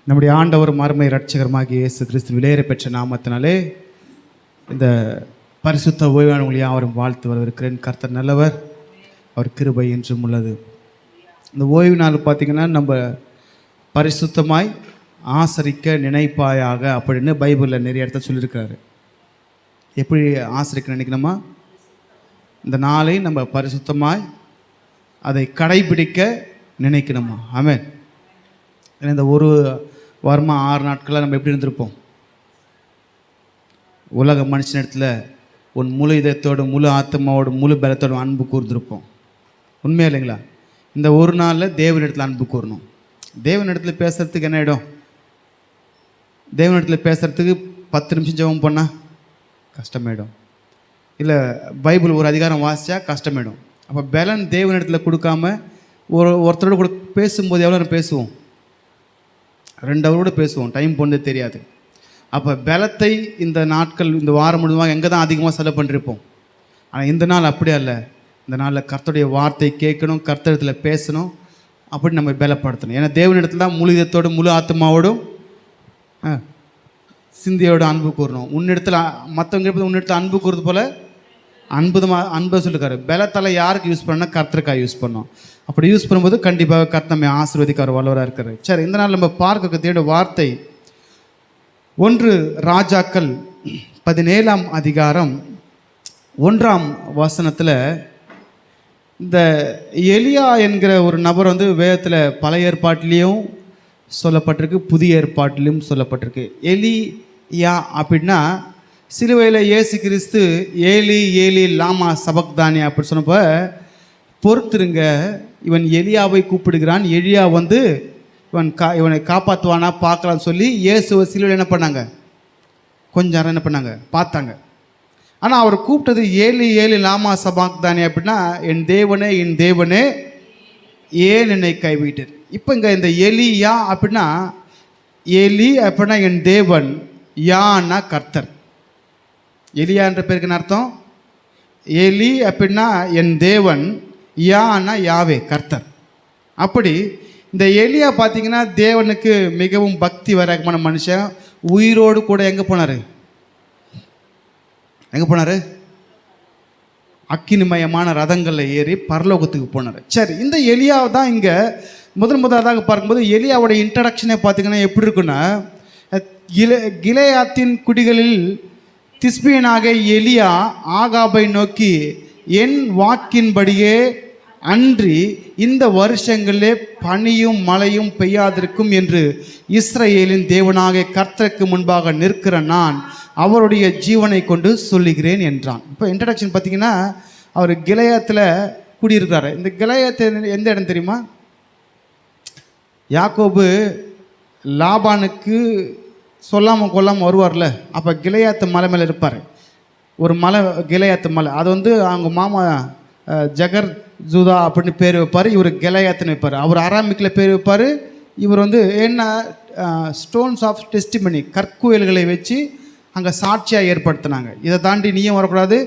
நம்முடைய ஆண்டவர் மறுமை இரட்சகரமாகிய இயேசு கிறிஸ்து விலையேற பெற்ற நாமத்தினாலே இந்த பரிசுத்த ஓய்வான உங்களை யாவரும் வாழ்த்து வரவிருக்கிறேன். கர்த்தர் நல்லவர், அவர் கிருபை என்றும் உள்ளது. இந்த ஓய்வு நாள் பார்த்திங்கன்னா நம்ம பரிசுத்தமாய் ஆசரிக்க நினைப்பாயாக அப்படின்னு பைபிளில் நிறைய இடத்த சொல்லியிருக்கிறாரு. எப்படி ஆசரிக்க நினைக்கணுமா? இந்த நாளை நம்ம பரிசுத்தமாய் அதை கடைபிடிக்க நினைக்கணுமா? ஆமென். ஏன்னா இந்த ஒரு வாரமாக 6 நாட்களாக நம்ம எப்படி இருந்திருப்போம்? உலக மனுஷனிடத்தில் உன் முழு இதயத்தோடு, முழு ஆத்மாவோடு, முழு பலத்தோடு அன்பு கூர்ந்திருப்போம். உண்மையா இல்லைங்களா? இந்த ஒரு நாளில் தேவனிடத்தில் அன்பு கூறணும். தேவனிடத்தில் பேசுகிறதுக்கு என்ன இடம்? தேவனிடத்தில் பேசுகிறதுக்கு 10 நிமிஷம் ஜெபம் பண்ணால் கஷ்டமாயிடும். இல்லை பைபிள் ஒரு அதிகாரம் வாசித்தா கஷ்டமாயிடும். அப்போ பலன் தேவனிடத்தில் கொடுக்காம ஒருத்தரோடு கூட பேசும்போது எவ்வளோ நேரம் பேசுவோம்? 2 ஹவரோடு பேசுவோம், டைம் போனதே தெரியாது. அப்போ பலத்தை இந்த நாட்கள், இந்த வாரம் முழுவதுமாக எங்கே தான் அதிகமாக செலவு பண்ணிருப்போம். ஆனால் இந்த நாள் அப்படி அல்ல. இந்த நாளில் கர்த்தருடைய வார்த்தை கேட்கணும், கர்த்தரிடத்தில் பேசணும், அப்படி நம்ம பலப்படுத்தணும். ஏன்னா தேவனிடத்தில் தான் முழு இதத்தோடு, முழு ஆத்மாவோடும், சிந்தியோட அன்பு கூறணும். உன்னிடத்தில் மற்றவங்க உன்னிடத்தில் அன்பு கூறுறது போல் அன்பை சொல்லிருக்காரு. பலத்தால் யாருக்கு யூஸ் பண்ணால் கர்த்தருக்காக யூஸ் பண்ணோம். அப்படி யூஸ் பண்ணும்போது கண்டிப்பாக கர்த்தர் நம்மை ஆசீர்வதிக்க அவர் வல்லவராக இருக்காரு. சரி, இந்த நாள் நம்ம பார்க்க தேட வார்த்தை 1 ராஜாக்கள் 17ஆம் அதிகாரம் 1ஆம் வசனத்தில் இந்த எலியா என்கிற ஒரு நபர் வேதத்தில் பழைய ஏற்பாட்டிலையும் சொல்லப்பட்டிருக்கு, புதிய ஏற்பாட்டிலையும் சொல்லப்பட்டிருக்கு. எலியா அப்படின்னா சிலுவையில் இயேசு கிறிஸ்து ஏலி ஏலி லாமா சபக்தானி அப்படி சொன்னப்போ, பொறுத்துருங்க, இவன் எலியாவை கூப்பிடுகிறான், எலியா இவனை காப்பாற்றுவானா பார்க்கலான்னு சொல்லி இயேசுவை சிலுவையில் என்ன பண்ணாங்க? கொஞ்ச நேரம் என்ன பண்ணாங்க? பார்த்தாங்க. ஆனால் அவர் கூப்பிட்டது ஏலி ஏலி லாமா சபக்தானி அப்படின்னா, என் தேவனே என் தேவனே ஏன் என்னை கைவிட்டீர். இப்போ இங்கே இந்த எலியா அப்படின்னா, ஏலி அப்படின்னா என் தேவன், யான்னா கர்த்தர். எலியா என்ற பேருக்கு என்ன அர்த்தம்? எலி அப்படின்னா என் தேவன், யான்னா யாவே கர்த்தர். அப்படி இந்த எலியா பார்த்தீங்கன்னா தேவனுக்கு மிகவும் பக்தி வைராகமான மனுஷன். உயிரோடு கூட எங்கே போனார்? எங்கே போனார்? அக்கினிமயமான ரதங்களில் ஏறி பரலோகத்துக்கு போனார். சரி, இந்த எலியா தான் இங்கே முதலாவதாக பார்க்கும்போது எலியாவோட இன்ட்ரடக்ஷனே பார்த்தீங்கன்னா எப்படி இருக்குன்னா, கிலெயாத்தின் குடிகளில் திஸ்பியனாக எலியா ஆகாபை நோக்கி, என் வாக்கின்படியே அன்றி இந்த வருஷங்களிலே பனியும் மழையும் பெய்யாதிருக்கும் என்று இஸ்ரவேலின் தேவனாக கர்த்தருக்கு முன்பாக நிற்கிற நான் அவருடைய ஜீவனை கொண்டு சொல்லுகிறேன் என்றான். இப்போ இன்ட்ரடக்ஷன் பார்த்தீங்கன்னா, அவர் கிலெயாத்தில் குடியிருக்கிறார். இந்த கிலெயாத்து எந்த இடம் தெரியுமா? யாக்கோபு லாபானுக்கு சொல்லாமல் கொல்லாமல் வருவார்ல, அப்போ கிலெயாத்து மலை மேலே இருப்பார். ஒரு மலை கிலெயாத்து மலை, அது அவங்க மாமா ஜகர் ஜூதா அப்படின்னு பேர் வைப்பார். இவர் கிலெயாத்துன்னு வைப்பார். அவர் ஆராமிக்கில் பேர் வைப்பார். இவர் என்ன ஸ்டோன்ஸ் ஆஃப் டெஸ்டிமனி, கற்குயல்களை வச்சு அங்கே சாட்சியாக ஏற்படுத்தினாங்க. இதை தாண்டி நீயும் வரக்கூடாது.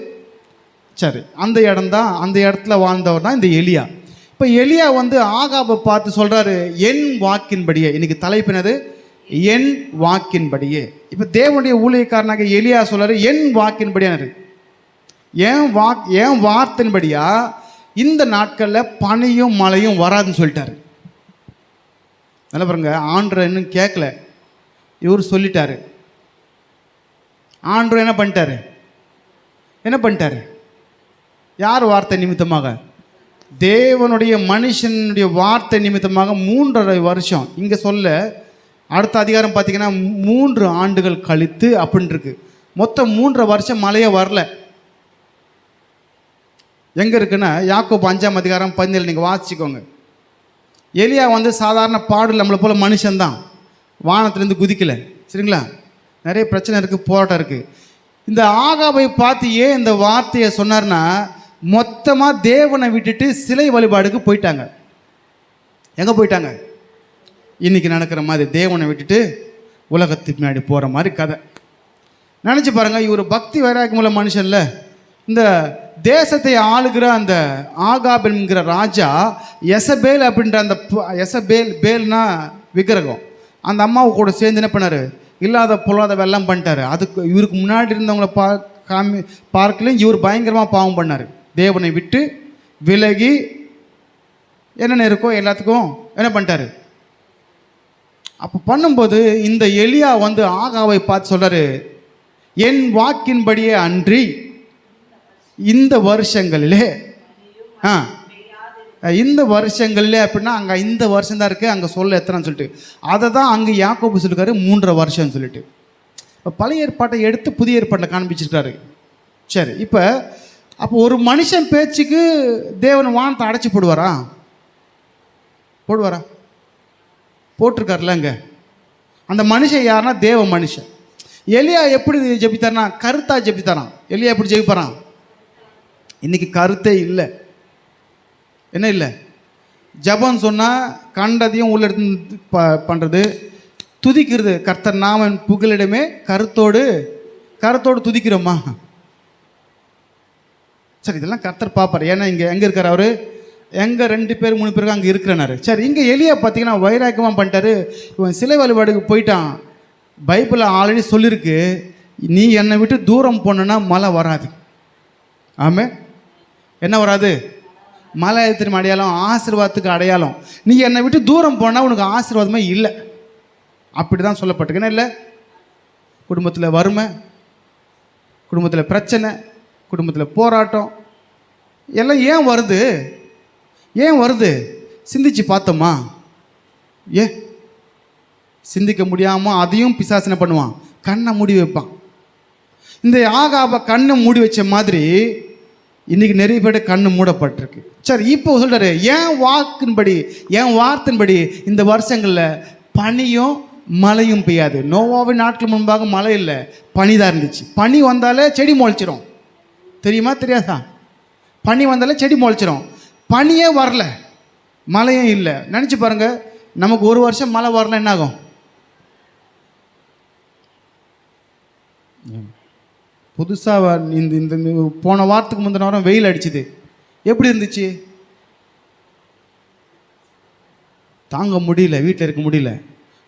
சரி, அந்த இடம்தான், அந்த இடத்துல வாழ்ந்தவர் தான் இந்த எலியா. இப்போ எலியா ஆகாபை பார்த்து சொல்கிறாரு, என் வாக்கின்படியே. இன்றைக்கி தலைப்பினது என் வாக்கின்படியே. இப்போ தேவனுடைய ஊழியக்காரனாக எலியா சொல்றாரு, என் வாக்கின்படியானது, என் வார்த்தையின்படியா இந்த நாட்களில் பனியும் மழையும் வராதுன்னு சொல்லிட்டாரு. நல்லா பாருங்க, ஆண்டவர் இன்னும் கேட்கல, இவர் சொல்லிட்டாரு. ஆண்டவர் என்ன பண்ணிட்டாரு? யார் வார்த்தை நிமித்தமாக? தேவனுடைய மனுஷனுடைய வார்த்தை நிமித்தமாக 3.5 வருஷம். இங்கே சொல்ல அடுத்த அதிகாரம் பார்த்தீங்கன்னா 3 ஆண்டுகள் கழித்து அப்படின்னு இருக்கு. மொத்தம் 3.5 வருஷம் மழையே வரல. எங்கே இருக்குன்னா யாக்கோபு 5ஆம் அதிகாரம் 17 நீங்கள் வாசிச்சுக்கோங்க. எலியா சாதாரண பாடல் நம்மளை போல் மனுஷன்தான், வானத்துலேருந்து குதிக்கலை. சரிங்களா? நிறைய பிரச்சனை இருக்குது, போராட்டம் இருக்குது. இந்த ஆகாபை பார்த்து ஏன் இந்த வார்த்தையை சொன்னார்னா, மொத்தமாக தேவனை விட்டுட்டு சிலை வழிபாடுக்கு போயிட்டாங்க. எங்கே போயிட்டாங்க? இன்றைக்கி நடக்கிற மாதிரி தேவனை விட்டுட்டு உலகத்துக்கு முன்னாடி போகிற மாதிரி கதை. நினச்சி பாருங்கள், இவர் பக்தி வைராக்கியமுள்ள மனுஷன்ல. இந்த தேசத்தை ஆளுகிற அந்த ஆகாப் என்கிற ராஜா எசபேல் அப்படின்ற அந்த பேல்னா விக்கிரகம், அந்த அம்மாவை கூட சேர்ந்து என்ன பண்ணார், இல்லாத பொல்லாத வெள்ளம் பண்ணிட்டாரு. அதுக்கு இவருக்கு முன்னாடி இருந்தவங்கள பார்க்கலையும் இவர் பயங்கரமாக பாவம் பண்ணார். தேவனை விட்டு விலகி என்னென்ன இருக்கோ எல்லாத்துக்கும் என்ன பண்ணிட்டாரு. அப்போ பண்ணும்போது இந்த எலியா வந்து ஆகாவை பார்த்து சொல்கிறாரு, என் வாக்கின்படியே அன்றி இந்த வருஷங்களிலே இந்த வருஷங்களிலே அப்படின்னா அங்கே இந்த வருஷம் தான் இருக்குது, அங்கே சொல்ல எத்தனைன்னு சொல்லிட்டு அதை தான் அங்கே யாக்கோபு சொல்லியிருக்காரு 3.5 வருஷம்னு சொல்லிட்டு. இப்போ பழைய ஏற்பாட்டை எடுத்து புதிய ஏற்பாட்டில் காண்பிச்சிருக்காரு. சரி, இப்போ அப்போ ஒரு மனுஷன் பேச்சுக்கு தேவன் வானத்தை அடைச்சி போடுவாரா? போட்டிருக்காருல அங்கே. அந்த மனுஷன் யாருன்னா தேவ மனுஷன். எலியா எப்படி ஜெபித்தார்னா கருத்தா ஜெபித்தாரான். எலியா எப்படி ஜெபிப்பாரான்? இன்னைக்கு கருத்தே இல்லை. என்ன இல்லை? ஜபம் சொன்னால் கண்டதையும் உள்ள எடுத்து பண்ணுறது, துதிக்கிறது. கர்த்தர் நாமன் புகலிடமே கருத்தோடு துதிக்கிறோமா? சரி, இதெல்லாம் கர்த்தர் பார்ப்பார். ஏன்னா இங்கே எங்கே இருக்கார் அவர்? எங்கே 2 பேர் 3 பேருக்கு அங்கே இருக்கிறனாரு. சரி, இங்கே எலியா பார்த்தீங்கன்னா வைராக்கியமாக பண்ணிட்டாரு. இவன் சிலை வழிபாடுக்கு போயிட்டான். பைபிளில் ஆல்ரெடி சொல்லியிருக்கு, நீ என்னை விட்டு தூரம் போனேன்னா மழை வராது. ஆமே, என்ன வராது? மழை திரும்ப அடையாளம், ஆசீர்வாதத்துக்கு அடையாளம். நீ என்னை விட்டு தூரம் போனால் உனக்கு ஆசீர்வாதமே இல்லை. அப்படி தான் சொல்லப்பட்டிருக்கு. என்ன இல்லை? குடும்பத்தில் வறுமை, குடும்பத்தில் பிரச்சனை, குடும்பத்தில் போராட்டம் எல்லாம் ஏன் வருது? சிந்திச்சு பார்த்தோமா? சிந்திக்க முடியாமல் அதையும் பிசாசனை பண்ணுவான், கண்ணை மூடி வைப்பான். இந்த ஆகாப கண்ணை மூடி வச்ச மாதிரி இன்றைக்கி நிறைய பேர் கண்ணு மூடப்பட்டிருக்கு. சரி, இப்போ சொல்கிறாரு, என் வார்த்தையின்படி இந்த வருஷங்களில் பனியும் மழையும் பெய்யாது. நோவாவின் நாட்கள் முன்பாக மழை இல்லை, பனி தான் இருந்துச்சு. பனி வந்தாலே செடி முளைச்சிரும். தெரியுமா தெரியாதா? பனி வந்தாலே செடி முளைச்சிரும். பனியே வரல, மழையும் இல்லை. நினச்சி பாருங்கள், நமக்கு ஒரு வருஷம் மழை வரல என்ன ஆகும்? புதுசாக இந்த போன வாரத்துக்கு முந்தின வாரம் வெயில் அடிச்சுது. எப்படி இருந்துச்சு? தாங்க முடியல, வீட்டில் இருக்க முடியல.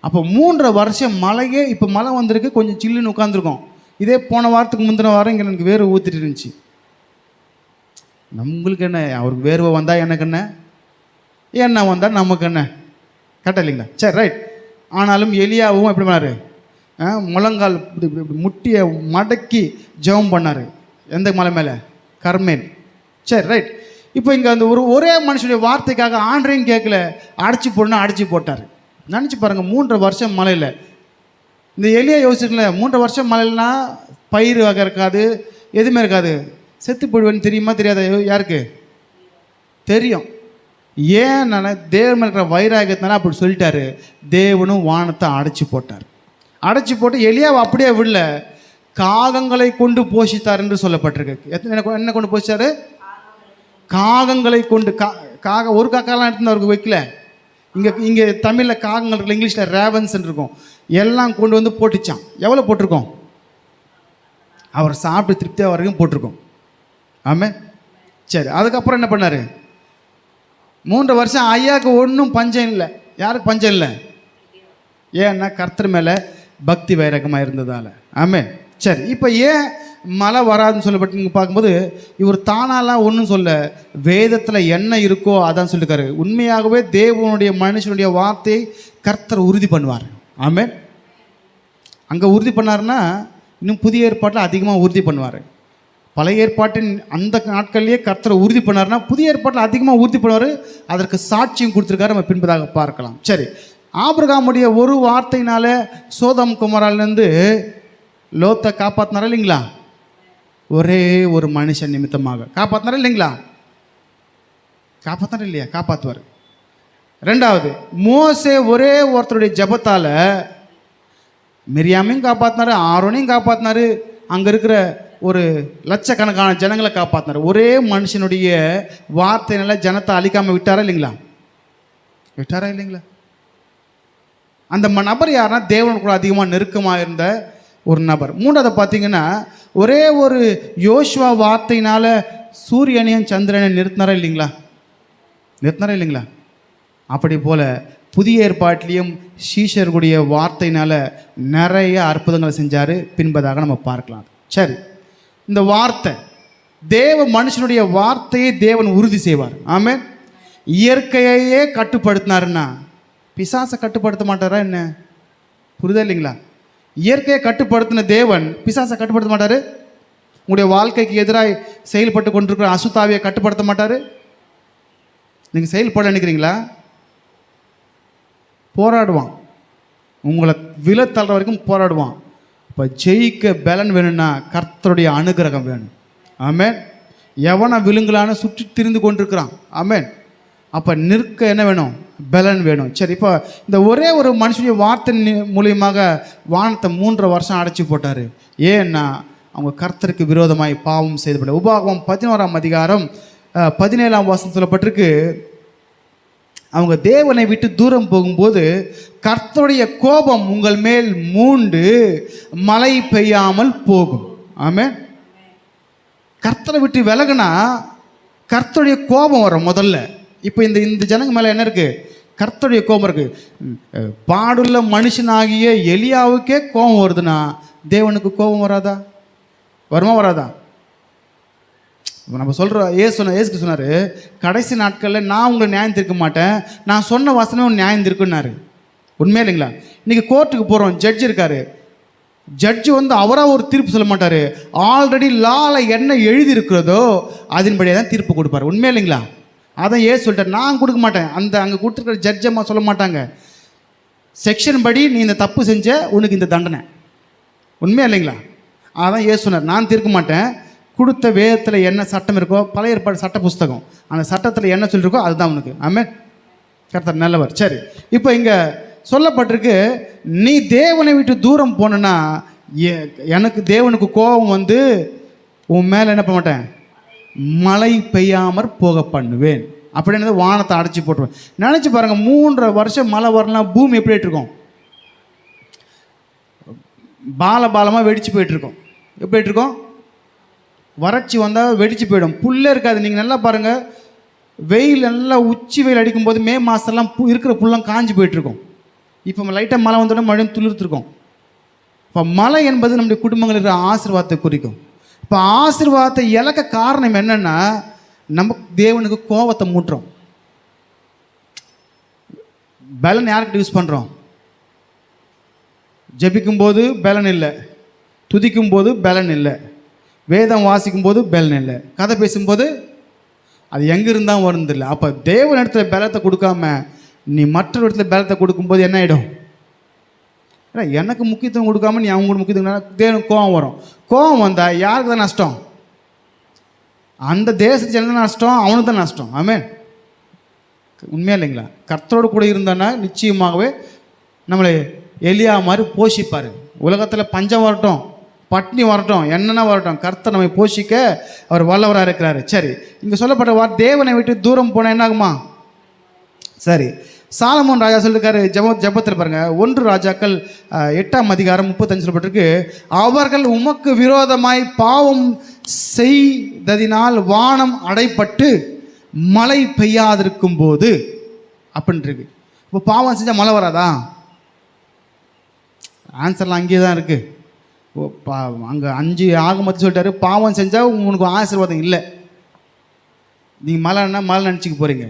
அப்போ 3.5 வருஷம் மழையே, இப்போ மழை வந்திருக்கு, கொஞ்சம் சில்லுன்னு உட்காந்துருக்கோம். இதே போன வாரத்துக்கு முந்தின வாரம் இங்கே எனக்கு வேர்வை ஊற்றிட்டு இருந்துச்சு. நம்மளுக்கு என்ன, அவருக்கு வேர்வை வந்தால் எனக்கு என்ன வந்தால் நமக்கு என்ன? கரெக்டாக இல்லைங்களா? சரி, ரைட். ஆனாலும் எலியாவும் எப்படி பண்ணார்? முழங்கால் இப்படி முட்டியை மடக்கி ஜெபம் பண்ணார். எந்த மலை மேலே? கர்மேல். சரி, ரைட். இப்போ இங்கே அந்த ஒரே மனுஷனுடைய வார்த்தைக்காக ஆண்டரையும் கேட்கல, அடைச்சி போட்டார். நினச்சி பாருங்கள், 3.5 வருஷம் மழையில். இந்த எலியா யோசிக்கல, 3.5 வருஷம் மழையில்னா பயிர் வகை இருக்காது, எதுவுமே இருக்காது, செத்து போடுவேன்னு தெரியுமா தெரியாத? யாருக்கு தெரியும்? ஏன் தேவன் மேல இருக்கிற வைராகியத்தினால அப்படி சொல்லிட்டாரு. தேவனும் வானத்தை அடைச்சி போட்டு எலியாவை அப்படியே விடல, காகங்களை கொண்டு போஷித்தார் என்று சொல்லப்பட்டிருக்கு. என்ன கொண்டு போஷித்தாரு? காகங்களை கொண்டு. ஒரு காக்கெல்லாம் எடுத்து அவருக்கு வைக்கல. இங்கே தமிழில் காகங்கள் இருக்குல்ல, இங்கிலீஷில் ரேவன்ஸ் இருக்கும். எல்லாம் கொண்டு வந்து போட்டுச்சான். எவ்வளோ போட்டிருக்கோம்? அவர் சாப்பிட்டு திருப்தியாக வரைக்கும் போட்டிருக்கோம். ஆமே. சரி, அதுக்கப்புறம் என்ன பண்ணார்? 3 வருஷம் ஐயாவுக்கு ஒன்றும் பஞ்சம் இல்லை. யாருக்கு பஞ்சம் இல்லை? ஏன்னா கர்த்தர் மேலே பக்தி வைரகமாக இருந்ததால். ஆமே. சரி, இப்போ ஏன் மழை வராதுன்னு சொல்லப்பட்டு நீங்கள் பார்க்கும்போது இவர் தானாலாம் ஒன்றும் சொல்ல, வேதத்தில் என்ன இருக்கோ அதான் சொல்லியிருக்காரு. உண்மையாகவே தேவனுடைய மனுஷனுடைய வார்த்தையை கர்த்தர் உறுதி பண்ணுவார். ஆமே. அங்கே உறுதி பண்ணார்னா இன்னும் புதிய ஏற்பாட்டில் அதிகமாக உறுதி பண்ணுவார். பழைய ஏற்பாட்டின் அந்த நாட்கள்லேயே கர்த்தரை உறுதி பண்ணார்னா புதிய ஏற்பாட்டில் அதிகமாக உறுதி பண்ணுவார். அதற்கு சாட்சியும் கொடுத்துருக்காரு, நம்ம பின்பதாக பார்க்கலாம். சரி, ஆபிரகாமுடைய ஒரு வார்த்தையினால சோதம் குமாராலேருந்து லோத்தை காப்பாற்றினாரா இல்லைங்களா? ஒரே ஒரு மனுஷன் நிமித்தமாக காப்பாற்றினாரா இல்லைங்களா? காப்பாற்றினாரா இல்லையா? காப்பாற்றுவார். 2வது, மோசே ஒரே ஒருத்தருடைய ஜபத்தால் மிரியாமையும் காப்பாற்றினாரு, ஆரோனையும் காப்பாற்றினாரு, அங்கே இருக்கிற ஒரு லட்சக்கணக்கான ஜனங்களை காப்பாற்றினார். ஒரே மனுஷனுடைய வார்த்தையினால ஜனத்தை அழிக்காமல் விட்டாரா இல்லைங்களா? அந்த நபர் யாருன்னா தேவன் கூட அதிகமாக நெருக்கமாக இருந்த ஒரு நபர். 3வது பார்த்தீங்கன்னா, ஒரே ஒரு யோசுவா வார்த்தையினால சூரியனையும் சந்திரனை நிறுத்தினாரா இல்லைங்களா? அப்படி போல் புதிய ஏற்பாட்டிலையும் சீஷர்களுடைய வார்த்தையினால் நிறைய அற்புதங்களை செஞ்சார் பின்பதாக நம்ம பார்க்கலாம். சரி, இந்த வார்த்தை தேவ மனுஷனுடைய வார்த்தையை தேவன் உறுதி செய்வார். ஆமென். இயற்கையே கட்டுப்படுத்தினாருன்னா பிசாசை கட்டுப்படுத்த மாட்டாரா என்ன? புரிதா இல்லைங்களா? இயற்கையை கட்டுப்படுத்தின தேவன் பிசாசை கட்டுப்படுத்த மாட்டார். உங்களுடைய வாழ்க்கைக்கு எதிராக செயல்பட்டு கொண்டிருக்கிற அசுத்தாவியை கட்டுப்படுத்த மாட்டார். நீங்கள் செயல்பட நினைக்கிறீங்களா? போராடுவான், உங்களை விழத்தள்ளுற வரைக்கும் போராடுவான். இப்போ ஜெயிக்க பலன் வேணும்னா கர்த்தருடைய அனுகிரகம் வேணும். ஆமென். எவனை விழுங்கலான்னு சுற்றி திரிந்து கொண்டிருக்கிறான். ஆமென். அப்போ நிற்க என்ன வேணும்? பலன் வேணும். சரி, இப்போ இந்த ஒரே ஒரு மனுஷனுடைய வார்த்தை மூலியமாக வானத்தை 3 வருஷம் அடைச்சி போட்டார். ஏன்னா அவங்க கர்த்தருக்கு விரோதமாய் பாவம் செய்து. உபாகமம் 11ஆம் அதிகாரம் 17ஆம் வசனம் சொல்லப்பட்டிருக்கு, அவங்க தேவனை விட்டு தூரம் போகும்போது கர்த்தருடைய கோபம் உங்கள் மேல் மூண்டு மழை பெய்யாமல் போகும். ஆமென். கர்த்தரை விட்டு விலகுனா கர்த்தருடைய கோபம் வரும் முதல்ல. இப்போ இந்த ஜனங்க மேலே என்ன இருக்குது? கர்த்தருடைய கோபம் இருக்குது. பாடுள்ள மனுஷனாகிய எலியாவுக்கே கோபம் வருதுன்னா தேவனுக்கு கோபம் வராதா? வருமா வராதா? நம்ம சொல்கிற ஏசுக்கு சொன்னார், கடைசி நாட்களில் நான் உங்களை நியாயம் தீர்க்க மாட்டேன், நான் சொன்ன வசனம் நியாயம் தீர்க்குன்னாரு. உண்மையா இல்லைங்களா? இன்றைக்கி கோர்ட்டுக்கு போகிறோம், ஜட்ஜ் இருக்கார். ஜட்ஜு அவராக ஒரு தீர்ப்பு சொல்ல மாட்டார். ஆல்ரெடி லாவில் என்ன எழுதி இருக்கிறதோ அதன்படியே தான் தீர்ப்பு கொடுப்பார். உண்மையா இல்லைங்களா? அதான் சொல்லிட்டார், நான் கொடுக்க மாட்டேன். அங்கே கொடுத்துருக்கிற ஜட்ஜம்மா சொல்ல மாட்டாங்க, செக்ஷன் படி நீ இந்த தப்பு செஞ்ச உனக்கு இந்த தண்டனை. உண்மையா இல்லைங்களா? அதான் சொன்னார், நான் தீர்க்க மாட்டேன். கொடுத்த வேதத்தில் என்ன சட்டம் இருக்கோ, பழைய ஏற்பாடு சட்ட புஸ்தகம், அந்த சட்டத்தில் என்ன சொல்லியிருக்கோ அதுதான் உனக்கு. ஆமென். கர்த்தர் நல்லவர். சரி, இப்போ இங்கே சொல்லப்பட்டிருக்கு, நீ தேவனை விட்டு தூரம் போனா எனக்கு தேவனுக்கு கோபம் உன் மேலே என்ன பண்ண மாட்டேன், மழை பெய்யாமற் போக பண்ணுவேன். அப்படின்னு வானத்தை அடைச்சி போட்டுருவேன். நினச்சி பாருங்கள், 3 வருஷம் மழை வரலாம், பூமி எப்படி இருக்கும்? பாலமாக வெடிச்சு போயிட்டுருக்கோம். எப்படி இருக்கோம்? வறட்சி வந்தால் வெடிச்சு போயிடும், புல்லே இருக்காது. நீங்கள் நல்லா பாருங்கள், வெயில் நல்லா உச்சி வெயில் அடிக்கும்போது மே மாதம்லாம் இருக்கிற புல்லாம் காஞ்சி போயிட்டுருக்கோம். இப்போ லைட்டாக மழை வந்தோடனே மழையும் துளிர்த்துருக்கோம். இப்போ மழை என்பது நம்முடைய குடும்பங்களுக்கு ஆசீர்வாதத்தை குறிக்கும். இப்போ ஆசீர்வாதத்தை இழக்க காரணம் என்னென்னா, நம்ம தேவனுக்கு கோபத்தை மூட்டுறோம். பலன் யார்கிட்ட யூஸ் பண்ணுறோம்? ஜெபிக்கும்போது பலன் இல்லை, துதிக்கும்போது பலன் இல்லை, வேதம் வாசிக்கும்போது பலன் இல்லை, கதை பேசும்போது அது எங்கே இருந்தால் வருந்தில்லை. அப்போ தேவன் இடத்துல பலத்தை கொடுக்காம நீ மற்ற இடத்துல பலத்தை கொடுக்கும்போது என்ன ஆகிடும்? எனக்கு முக்கியத்துவம் கொடுக்காம நீ அவங்க முக்கியத்துவம், தேவனுக்கு கோபம் வரும். கோபம் வந்தால் யாருக்கு தான் நஷ்டம்? அந்த தேசத்துக்கு என்ன நஷ்டம்? அவனுக்கு தான் நஷ்டம். ஆமென். உண்மையா இல்லைங்களா? கர்த்தரோடு கூட இருந்தானா நிச்சயமாகவே நம்மளை எலியா மாதிரி போஷிப்பார். உலகத்தில் பஞ்சம் வரட்டும், பட்னி வரட்டும், என்னென்ன வரட்டும், கர்த்தர் நம்மை போஷிக்க அவர் வல்லவராக இருக்கிறாரு. சரி, இங்கே சொல்லப்பட்ட தேவனை விட்டு தூரம் போனால் என்ன ஆகுமா? சரி, சாலமோன் ராஜா சொல்லியிருக்காரு ஜெபத்தில் பாருங்கள், 1 ராஜாக்கள் 8ஆம் அதிகாரம் 35 சொல்லப்பட்டிருக்கு, அவர்கள் உமக்கு விரோதமாய் பாவம் செய்ததினால் வானம் அடைப்பட்டு மழை பெய்யாதிருக்கும் போது அப்படின்ட்டுருக்கு. இப்போ பாவம் செஞ்சால் மழை வராதா? ஆன்சர்லாம் அங்கேயே தான் இருக்குது. அங்கே 5 ஆகமத்து சொல்லிட்டாரு, பாவம் செஞ்சால் உனக்கு ஆசீர்வாதம் இல்லை. நீங்கள் மழைன்னா மழை நினச்சிக்க போகிறீங்க.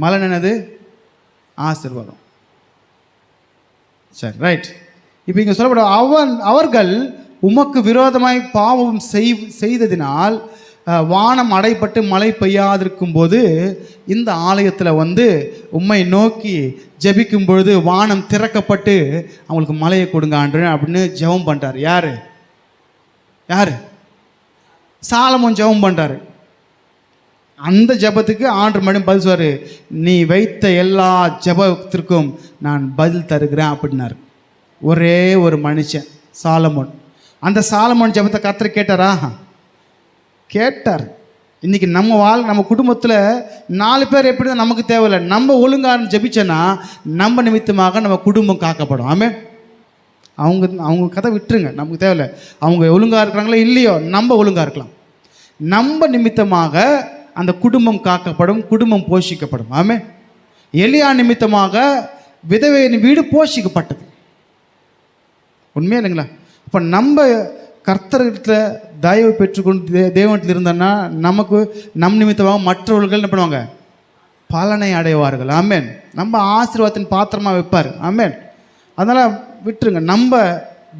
மழை என்னது? ஆசீர்வாதம். சரி, ரைட். இப்போ இங்கே சொல்லப்பட அவர்கள் உமக்கு விரோதமாய் பாவம் செய்ததினால் வானம் அடைப்பட்டு மழை பெய்யாதிருக்கும் போது இந்த ஆலயத்தில் உம்மை நோக்கி ஜெபிக்கும் பொழுது வானம் திறக்கப்பட்டு அவங்களுக்கு மழையை கொடுங்க ஆண்டு அப்படின்னு ஜெபம் பண்ணுறாரு. யார்? சாலமோன் ஜெபம் பண்ணுறாரு. அந்த ஜெபத்துக்கு ஆண்டவர் மறுபடியும் பதில் சொல்வார், நீ வைத்த எல்லா ஜெபத்திற்கும் நான் பதில் தருகிறேன் அப்படின்னாரு. ஒரே ஒரு மனுஷன் சாலமோன். அந்த சாலமோன் ஜெபத்தை கர்த்தர் கேட்டாரா? கேட்டார். இன்றைக்கி நம்ம குடும்பத்தில் 4 பேர் எப்படி தான் நமக்கு தேவையில்லை. நம்ம ஒழுங்காக ஜெபிச்சோன்னா நம்ம நிமித்தமாக நம்ம குடும்பம் காக்கப்படும். ஆமென். அவங்க கதை விட்டுருங்க, நமக்கு தேவையில்லை. அவங்க ஒழுங்காக இருக்கிறாங்களோ இல்லையோ, நம்ம ஒழுங்காக இருக்கலாம். நம்ம நிமித்தமாக அந்த குடும்பம் காக்கப்படும், குடும்பம் போஷிக்கப்படும். ஆமே. எலியா நிமித்தமாக விதவையின் வீடு போஷிக்கப்பட்டது. உண்மையா இல்லைங்களா? இப்போ நம்ம கர்த்தர்கிட்ட தயவு பெற்றுக்கொண்டு தேவனத்தில் இருந்தோன்னா நமக்கு நம் நிமித்தமாக மற்றவர்கள் என்ன பண்ணுவாங்க? பலனை அடைவார்கள். ஆமேன். நம்ம ஆசீர்வாதத்தின் பாத்திரமாக வைப்பார். ஆமேன். அதனால் விட்டுருங்க. நம்ம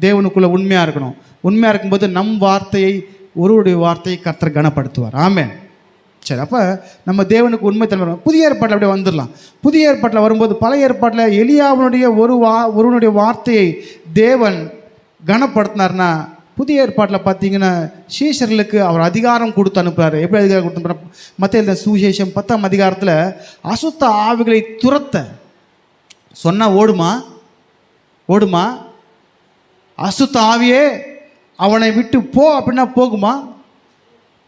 தேவனுக்குள்ளே உண்மையாக இருக்கணும். உண்மையாக இருக்கும்போது நம் வார்த்தையை, ஒருவருடைய வார்த்தையை கர்த்தர் கனப்படுத்துவார். ஆமேன். சரி, அப்போ நம்ம தேவனுக்கு உண்மை தன்மை. புதிய ஏற்பாட்டில் அப்படியே வந்துடலாம். புதிய ஏற்பாட்டில் வரும்போது பழைய ஏற்பாட்டில் எலியாவினுடைய ஒருவனுடைய வார்த்தையை தேவன் கனப்படுத்தினார்னா, புதிய ஏற்பாட்டில் பார்த்தீங்கன்னா சீஷர்களுக்கு அவர் அதிகாரம் கொடுத்து அனுப்புகிறார். எப்படி அதிகாரம் கொடுத்து அனுப்புகிறார்? மத்தேயு சுவிசேஷம் 10ஆம் அதிகாரத்தில் அசுத்த ஆவிகளை துரத்த சொன்னால் ஓடுமா? அசுத்த ஆவியே அவனை விட்டு போ அப்படின்னா போகுமா?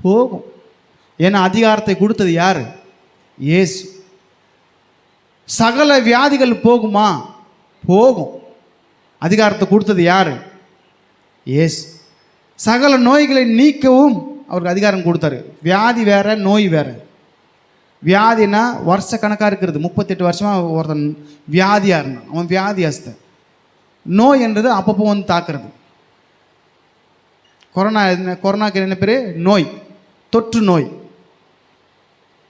போகும். ஏன்னா அதிகாரத்தை கொடுத்தது யார்? இயேசு. சகல வியாதிகள் போகுமா? போகும். அதிகாரத்தை கொடுத்தது யார்? இயேசு. சகல நோய்களை நீக்கவும் அவருக்கு அதிகாரம் கொடுத்தாரு. வியாதி வேற, நோய் வேற. வியாதினா வருஷ கணக்காக இருக்கிறது. 38 வருஷமாக ஒருத்தன் வியாதியாக இருந்தான், அவன் வியாதியாஸ்த. நோய் என்றது அப்பப்போ வந்து தாக்குறது. கொரோனாக்கு என்ன பேர்? நோய், தொற்று நோய்.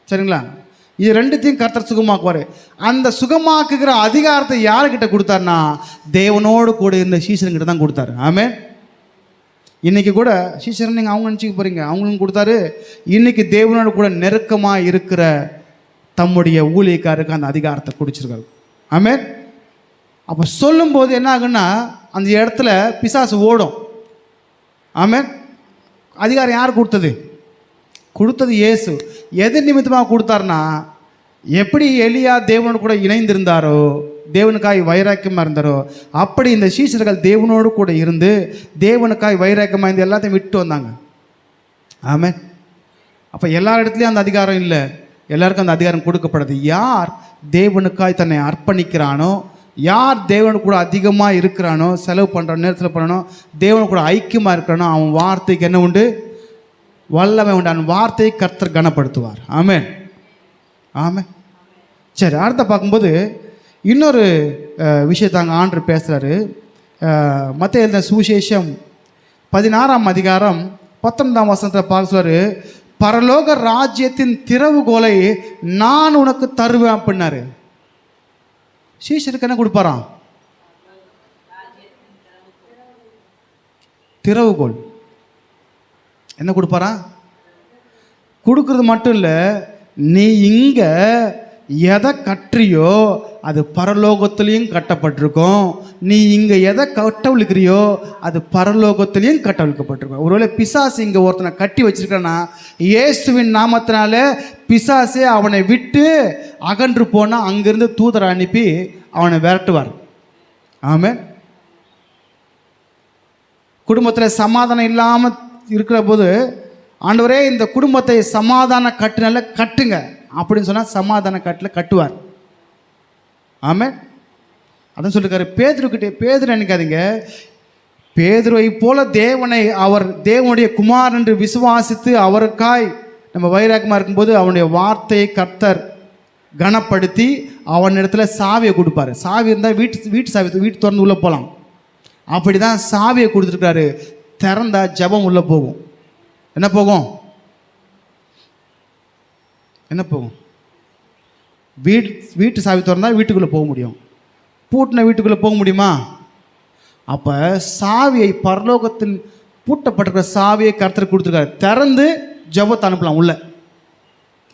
சரிங்களா? இது ரெண்டுத்தையும் கர்த்தர் சுகமாக்குவார். அந்த சுகமாக்குகிற அதிகாரத்தை யாருக்கிட்ட கொடுத்தாருன்னா தேவனோடு கூட இருந்த சீசனுங்கிட்ட தான் கொடுத்தாரு. ஆமென். இன்றைக்கி கூட சீசன் நீங்கள் அவங்க நினச்சிக்க போகிறீங்க, அவங்களும் கொடுத்தாரு. இன்றைக்கி தேவனோடு கூட நெருக்கமாக இருக்கிற தம்முடைய ஊழியக்காருக்கு அந்த அதிகாரத்தை குடிச்சிருக்காரு. ஆமென். அப்போ சொல்லும்போது என்ன ஆகுன்னா அந்த இடத்துல பிசாசு ஓடும். ஆமென். அதிகாரம் யார் கொடுத்தது? கொடுத்தது இயேசு. எது நிமித்தமாக கொடுத்தாருன்னா, எப்படி எலியா தேவனோடு கூட இணைந்திருந்தாரோ, தேவனுக்காய் வைராக்கியமாக இருந்தாரோ, அப்படி இந்த சீஷர்கள் தேவனோடு கூட இருந்து தேவனுக்காய் வைராக்கியமாக இருந்து எல்லாத்தையும் விட்டு வந்தாங்க. ஆமென். அப்போ எல்லா இடத்துலையும் அந்த அதிகாரம் இல்லை, எல்லாருக்கும் அந்த அதிகாரம் கொடுக்கப்படுது. யார் தேவனுக்காய் தன்னை அர்ப்பணிக்கிறானோ, யார் தேவனு கூட அதிகமாக இருக்கிறானோ, செலவு பண்ணுற நேரத்தில் பண்ணணும், தேவனு கூட ஐக்கியமாக இருக்கிறானோ, அவன் வார்த்தைக்கு என்ன உண்டு? வல்லமை உண்டு. அவன் வார்த்தையை கர்த்தர் கனப்படுத்துவார். ஆமென். ஆமென். சரி, அடுத்த பார்க்கும்போது இன்னொரு விஷயத்தாங்க ஆண்டவர் பேசுகிறாரு. மத்தேயு எழுதின சுவிசேஷம் 16ஆம் அதிகாரம் 19ஆம் வசனத்தை பார்க்க சொல்றாரு, பரலோக ராஜ்யத்தின் திறவுகோலை நான் உனக்கு தருவேன் அப்படின்னாரு. சீஷருக்கு என்ன கொடுப்பாராம்? திறவுகோல். என்ன கொடுப்பாரா? கொடுக்கறது மட்டும் இல்லை, நீ இங்கே எதை கட்டுறியோ அது பரலோகத்திலையும் கட்டப்பட்டிருக்கும், நீ இங்கே எதை கட்டவிழ்க்கிறியோ அது பரலோகத்திலையும் கட்டவிழ்க்கப்பட்டிருக்கும். ஒருவேளை பிசாசு இங்கே ஒருத்தனை கட்டி வச்சிருக்கான்னா, இயேசுவின் நாமத்தினால பிசாசே அவனை விட்டு அகன்று போனால் அங்கிருந்து தூதரை அனுப்பி அவனை விரட்டுவார். ஆமென். குடும்பத்தில் சமாதானம் இல்லாமல் இருக்கிற போது, ஆண்டவரே இந்த குடும்பத்தை சமாதான கட்டுனால கட்டுங்க அப்படின்னு சொன்னால் சமாதான கட்டில் கட்டுவார். ஆமென். அதான் சொல்லிருக்காரு பேதுருக்கிட்டே. பேதுரு நினைக்காதீங்க, பேதுருவை போல தேவனை அவர் தேவனுடைய குமார் என்று விசுவாசித்து அவருக்காய் நம்ம வைராக்கியமாக இருக்கும்போது அவனுடைய வார்த்தையை கர்த்தர் கனப்படுத்தி அவனிடத்துல சாவியை கொடுப்பாரு. சாவி இருந்தால் வீட்டு சாவி, வீட்டு திறந்து உள்ளே போகலாம். அப்படி தான் சாவியை கொடுத்துருக்காரு. திறந்தா ஜபம் உள்ளே போகும். என்ன போகும்? என்ன போகும்? வீட்டு சாவி திறந்தால் வீட்டுக்குள்ளே போக முடியும். பூட்டின வீட்டுக்குள்ளே போக முடியுமா? அப்போ சாவியை, பரலோகத்தில் பூட்டப்பட்டிருக்கிற சாவியை கர்த்தர் கொடுத்துருக்காரு. திறந்து ஜபத்தை அனுப்பலாம் உள்ள.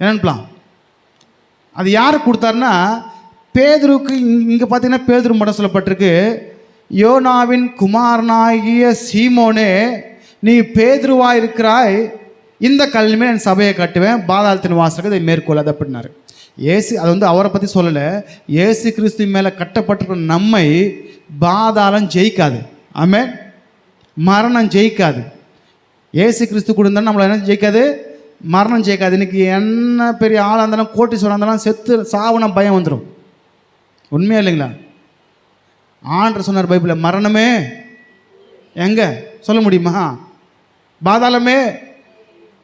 என்ன அனுப்பலாம்? அது யார் கொடுத்தாருன்னா பேதுருக்கு. இங்கே பார்த்தீங்கன்னா பேதுரு மட்டும் சொல்லப்பட்டிருக்கு, யோனாவின் குமாரனாகிய சீமோனே, நீ பேதுருவாக இருக்கிறாய், இந்த கல்லுமே என் சபையை கட்டுவேன், பாதாளத்தின் வாசலுக்கு இதை மேற்கொள்ளாது அப்படின்னாரு. அது அவரை பற்றி சொல்லலை. இயேசு கிறிஸ்து மேலே கட்டப்பட்டிருக்கிற நம்மை பாதாளம் ஜெயிக்காது. ஆமென். மரணம் ஜெயிக்காது. இயேசு கிறிஸ்து கூட இருந்தாலும் நம்மளை என்ன ஜெயிக்காது? மரணம் ஜெயிக்காது. இன்றைக்கி என்ன பெரிய ஆளாக இருந்தாலும், கோட்டீஸ்வரனாக இருந்தாலும் செத்து சாவுனா பயம் வந்துடும். உண்மையா இல்லைங்களா? ஆண்டவர் சொன்னார் பைபிளில், மரணமே எங்கே சொல்ல முடியுமா? பாதாளமே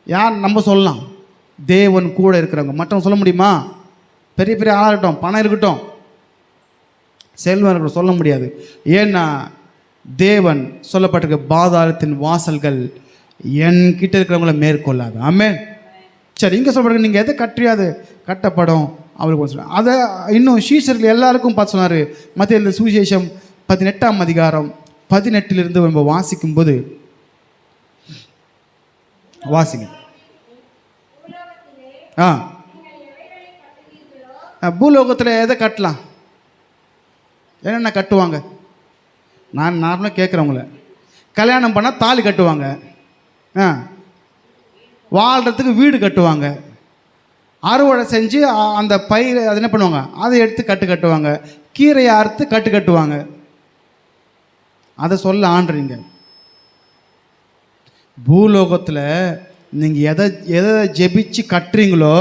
யார் நம்ம சொல்லலாம்? தேவன் கூட இருக்கிறவங்க. மற்றவங்க சொல்ல முடியுமா? பெரிய பெரிய ஆளாக இருக்கட்டும், பணம் இருக்கட்டும், செல்வம் இருக்கட்டும், சொல்ல முடியாது. ஏன்னா தேவன் சொல்லப்பட்டிருக்க பாதாளத்தின் வாசல்கள் என்கிட்ட இருக்கிறவங்கள மேற்கொள்ளாது. ஆமென். சரி, இங்கே சொல்கிறாங்க நீங்கள் எதை கற்றியாது கட்டப்படும் அவளுக்கு சொல்லுவாங்க. அதை இன்னும் சீஷர்கள் எல்லாருக்கும் பார்த்து சொன்னார். மத்திய சுவிசேஷம் 18ஆம் அதிகாரம் 18 நம்ம வாசிக்கும்போது, வாசிங்க. பூலோகத்தில் எதை கட்டலாம்? என்னென்ன கட்டுவாங்க? நான் நார்மலாக கேட்குறவங்கள, கல்யாணம் பண்ணால் தாலி கட்டுவாங்க, வாழ்கிறதுக்கு வீடு கட்டுவாங்க, அறுவடை செஞ்சு அந்த பயிர் அது என்ன பண்ணுவாங்க, அதை எடுத்து கட்டுவாங்க, கீரையை அறுத்து கட்டுவாங்க. அதை சொல்ல ஆண்டுறீங்க. பூலோகத்தில் நீங்கள் எதை ஜெபிச்சு கட்டுறீங்களோ,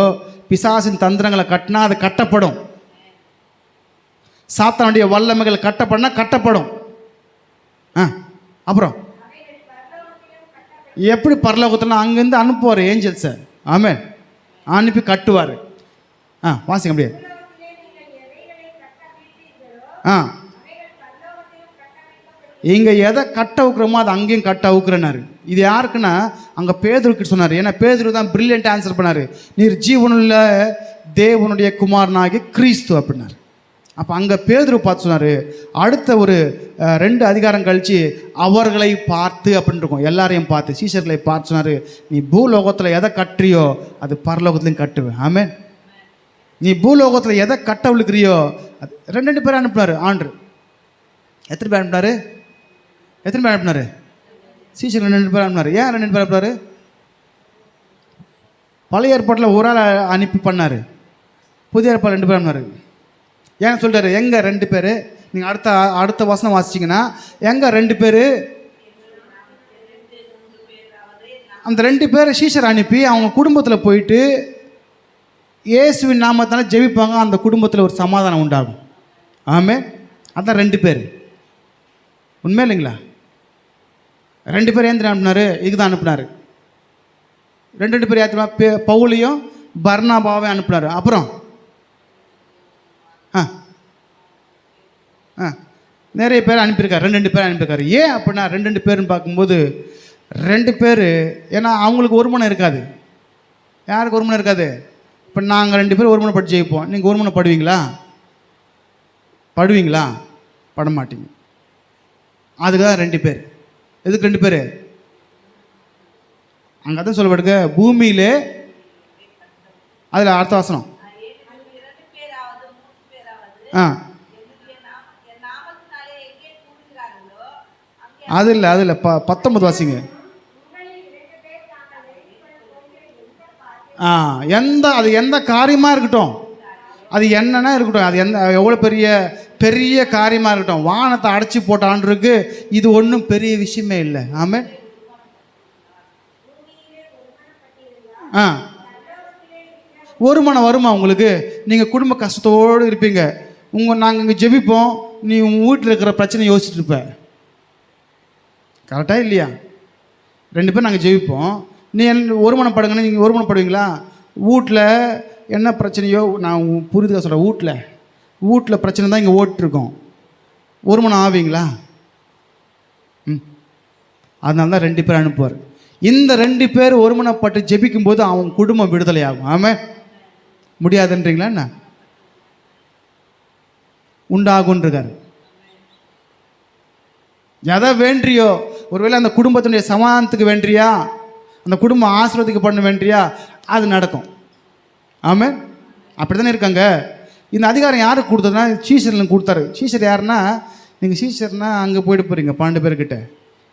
பிசாசின் தந்திரங்களை கட்டினா அது கட்டப்படும். சாத்தானுடைய வல்லமைகள் கட்டப்படும். அப்புறம் எப்படி பரலோகத்தில் அங்கேருந்து அனுப்புவார் ஏஞ்சல்ஸை. ஆமென். அனுப்பி கட்டுவார். வாசிங்க அப்படியே. இங்கே எதை கட்ட வைக்கிறோமோ அது அங்கேயும் கட்ட வைக்கிறனாரு. இது யாருக்குன்னா அங்கே பேதுருக்கு சொன்னார். ஏன்னா பேதுரு தான் பிரில்லியன்ட் ஆன்சர் பண்ணார். நீர் ஜீவனுள்ள தேவனுடைய குமாரனாகிய கிறிஸ்து அப்படின்னாரு. அப்போ அங்கே பேதுரு பார்த்து சொன்னார். அடுத்த ஒரு 2 அதிகாரம் கழித்து அவர்களை பார்த்து அப்படின்னு இருக்கும், எல்லாரையும் பார்த்து சீஷர்களை பார்த்து சொன்னார், நீ பூலோகத்தில் எதை கட்டுறியோ அது பரலோகத்துலையும் கட்டுவேன். ஆமென். நீ பூலோகத்தில் எதை கட்ட விழுக்கிறியோ அது 2 பேர் அனுப்பினார் ஆண்டு. எத்தனை பேர் அனுப்பினார்? சீஷர்கள் 2 பேர் அனுப்பினார். ஏன் 2 பேர் அனுப்பினார்? பழைய ஏற்பாட்டில் ஒரு ஆள் அனுப்பி பண்ணார், புதிய ஏற்பாடு 2 பேர் அனுப்பினார். ஏன் சொல்கிறாரு? எங்கே 2 பேர்? நீங்கள் அடுத்த வசனம் வாசிச்சிங்கன்னா எங்கே 2 பேர்? அந்த 2 பேர் சீஷர் அனுப்பி அவங்க குடும்பத்தில் போயிட்டு இயேசுவின் நாமத்தால் ஜெபிப்பாங்க. அந்த குடும்பத்தில் ஒரு சமாதானம் உண்டாகும். ஆமென். அதான் 2 பேர். உண்மை இல்லைங்களா? 2 பேர் ஏன் அனுப்பினார்? இதுதான் அனுப்பினார். 2 பேர் ஏற்றுனா பவுலையும் பர்னாபாவையும் அனுப்பினார். அப்புறம் நிறைய பேர் அனுப்பியிருக்காரு. 2 பேர் அனுப்பியிருக்காரு. ஏன் அப்படின்னா 2 பேர்னு பார்க்கும்போது 2 பேர், ஏன்னா அவங்களுக்கு ஒரு மனம் இருக்காது. யாருக்கு ஒரு மனம் இருக்காது? இப்போ நாங்கள் 2 பேர் ஒரு மனம் படி ஜெயிப்போம். நீங்கள் ஒரு மனம் படுவீங்களா? பட மாட்டீங்க. அதுக்கு தான் 2 பேர். எதுக்கு 2 பேர்? அங்கே தான் சொல்லப்படுங்க பூமியிலே. அதில் அடுத்த வசனம் அது இல்லை 19 வாசிங்க. அது எந்த காரியமாக இருக்கட்டும், அது என்னன்னா இருக்கட்டும், அது எவ்வளோ பெரிய காரியமாக இருக்கட்டும், வானத்தை அடைச்சி போட்ட ஆண்டுருக்கு இது ஒன்றும் பெரிய விஷயமே இல்லை. ஆமென். ஒரு மனம் வருமா உங்களுக்கு? நீங்கள் குடும்ப கஷ்டத்தோடு இருப்பீங்க. நாங்கள் இங்கே ஜெபிப்போம், நீ உங்கள் வீட்டில் இருக்கிற பிரச்சனை யோசிச்சுட்டு இருப்ப. கரெக்டாக இல்லையா? 2 பேர் நாங்கள் ஜெபிப்போம், நீ ஒரு மனம் படுங்கன்னா நீங்கள் ஒரு மனம் படுவீங்களா? வீட்டில் என்ன பிரச்சனையோ, நான் புரிதுக்காக சொல்கிறேன், வீட்டில் பிரச்சனை தான் இங்கே ஓட்டிருக்கோம், ஒரு மனம் ஆவீங்களா? அதனால தான் 2 பேர் அனுப்புவார். இந்த 2 பேர் ஒருமனப்பட்டு ஜெபிக்கும்போது அவன் குடும்பம் விடுதலை ஆகும். ஆமென். முடியாதுன்றீங்களா? என்ன உண்டாகுன்றிருக்காரு. எதை வேண்டியோ, ஒருவேளை அந்த குடும்பத்தினுடைய சமாதானத்துக்கு வேண்டியா, அந்த குடும்பம் ஆசீர்வதிக்கப்பட வேண்டியா, அது நடக்கும். ஆமென். அப்படி தானே இருக்காங்க. இந்த அதிகாரம் யாருக்கு கொடுத்ததுன்னா சீஷர்களுக்கு கொடுத்தாரு. சீஷர் யாருன்னா, நீங்கள் சீஷர்னா அங்கே போயிட்டு போகிறீங்க 12 பேர்கிட்ட.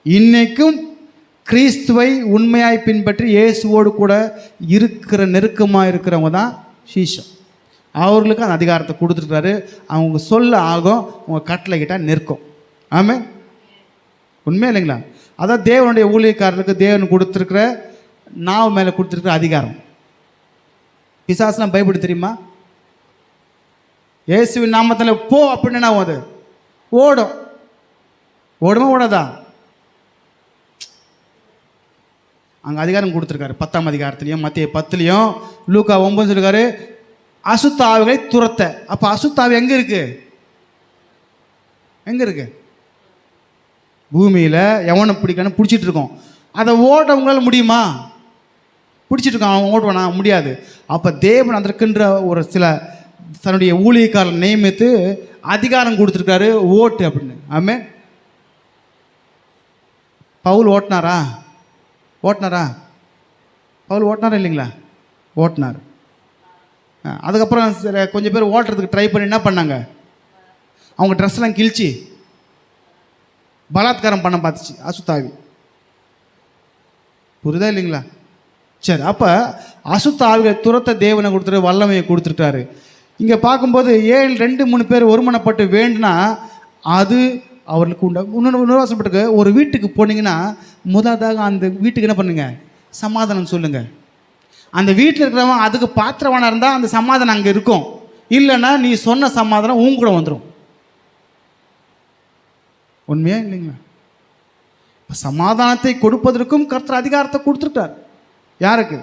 இன்றைக்கும் கிறிஸ்துவை உண்மையாய் பின்பற்றி இயேசுவோடு கூட இருக்கிற நெருக்கமாக இருக்கிறவங்க தான் சீஷம். அவர்களுக்கு அந்த அதிகாரத்தை கொடுத்துருக்காரு. அவங்க சொல்ல ஆகும், உங்கள் கட்டளை கிட்ட நிற்கும். ஆமென். உண்மை இல்லைங்களா? அதான் தேவனுடைய ஊழியக்காரர்களுக்கு தேவன் கொடுத்துருக்கிற நாவு மேலே கொடுத்துருக்கிற அதிகாரம். பிசாசுலாம் பயப்படு தெரியுமா? இயேசுவின் நாமத்தில் போ அப்படின்னு அது ஓடுமா ஓடாதா? அங்கே அதிகாரம் கொடுத்துருக்காரு. 10ஆம் அதிகாரத்துலையும் மத்திய 10லையும் லூக்கா 9 சொல்லிருக்காரு, அசுத்த ஆவிகளை துரத்த. அப்போ அசுத்த ஆவி எங்கே இருக்கு? எங்கே இருக்கு? பூமியில் எவனை பிடிக்கணும் பிடிச்சிட்டு இருக்கோம். அதை ஓட்ட உங்களால் முடியுமா? பிடிச்சிட்டு இருக்கான், அவன் ஓட்டுவானா? முடியாது. அப்போ தேவன் அதற்கென்ற ஒரு சில தன்னுடைய ஊழியக்காரர் நியமித்து அதிகாரம் கொடுத்துருக்காரு, ஓட்டு அப்படின்னு. ஆமே. பவுல் ஓட்டினாரா? பவுல் ஓட்டினாரா இல்லைங்களா? ஓட்டினார். அதுக்கப்புறம் கொஞ்சம் பேர் ஓட்டுறதுக்கு ட்ரை பண்ணி என்ன பண்ணாங்க? அவங்க ட்ரெஸ்லாம் கிழிச்சு பலாத்காரம் பண்ண பார்த்துச்சு அசுத்தாவி. புரியுதா இல்லைங்களா? சரி, அப்போ அசுத்த ஆவிகளை துரத்த தேவனை கொடுத்துட்டு வல்லமையை கொடுத்துருக்காரு. இங்கே பார்க்கும்போது 7 2 3 பேர் ஒருமனப்பட்டு வேண்டுனா அது அவர்களுக்கு உண்டு. இன்னொன்று வாசப்பட்டுக்கு ஒரு வீட்டுக்கு போனீங்கன்னா முதலாவதாக அந்த வீட்டுக்கு என்ன பண்ணுங்க? சமாதானம் சொல்லுங்க. அந்த வீட்டில் இருக்கிறவன் அதுக்கு பாத்திரவானா இருந்தால் அந்த சமாதானம் அங்கே இருக்கும். இல்லைன்னா நீ சொன்ன சமாதானம் உங்க கூட வந்துடும். உண்மையா இல்லைங்களா? சமாதானத்தை கொடுப்பதற்கும் கர்த்தர் அதிகாரத்தை கொடுத்துருக்கார். யாருக்கு?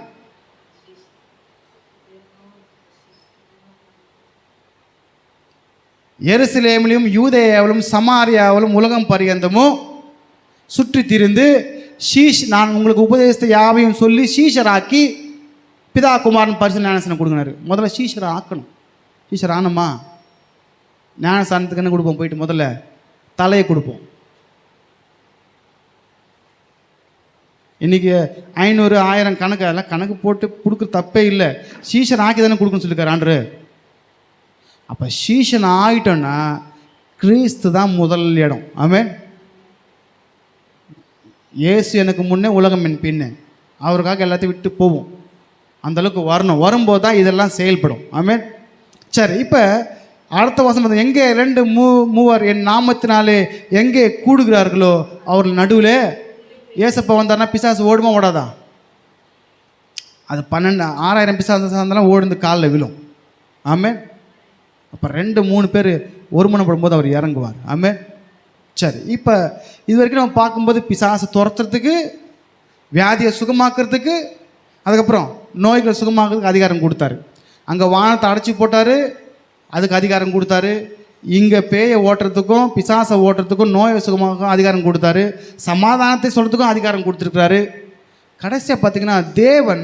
எருசலேமிலும் யூதேயாவிலும் சமாரியாவிலும் உலகம் பரியந்தமும் சுற்றி திரிந்து நான் உங்களுக்கு உபதேசத்தை யாவையும் சொல்லி சீஷராக்கி பிதா குமாரன் பரிசு ஞானஸ்தானம் கொடுக்குறாரு. முதல்ல சீஷரை ஆக்கணும். சீஷர் ஆனமா ஞானஸ்தானத்துக்கு என்ன கொடுப்போம்? போயிட்டு முதல்ல தலையை கொடுப்போம். இன்றைக்கி 500 1000 கணக்கு அதெல்லாம் கணக்கு போட்டு கொடுக்குற தப்பே இல்லை. சீஷன் ஆக்கி தானே கொடுக்கணும்னு சொல்லியிருக்காரு ஆண்டு. அப்போ சீஷன் ஆகிட்டோன்னா கிறிஸ்து தான் முதல் இடம். ஆமென். இயேசு எனக்கு முன்னே உலகம் என் பின்னே, அவருக்காக எல்லாத்தையும் விட்டு போவோம். அந்தளவுக்கு வரணும். வரும்போது தான் இதெல்லாம் செயல்படும். ஆமென். சரி, இப்போ அடுத்த வசனம், எங்கே 2 3 என் நாமத்தினாலே எங்கே கூடுகிறார்களோ அவர்கள் நடுவில் ஏசப்பா வந்தார்னா பிசாசு ஓடுமா ஓடாதா? அது 6000 பிசாசு இருந்தாலும் ஓடுந்து காலில் விழும். ஆமென். அப்போ 2 3 பேர் ஒருமனப்படும் போது அவர் இறங்குவார். ஆமென். சரி, இப்போ இது வரைக்கும் நம்ம பார்க்கும்போது பிசாசு துரத்துறதுக்கு, வியாதியை சுகமாக்குறதுக்கு, அதுக்கப்புறம் நோய்களை சுகமாக்குறதுக்கு அதிகாரம் கொடுத்தாரு. அங்கே வானத்தை அடைச்சி போட்டார், அதுக்கு அதிகாரம் கொடுத்தாரு. இங்கே பேயை ஓட்டுறதுக்கும் பிசாசை ஓட்டுறதுக்கும் நோயை சுகமாக்கும் அதிகாரம் கொடுத்தாரு. சமாதானத்தை சொல்கிறதுக்கும் அதிகாரம் கொடுத்துருக்குறாரு. கடைசியாக பார்த்திங்கன்னா தேவன்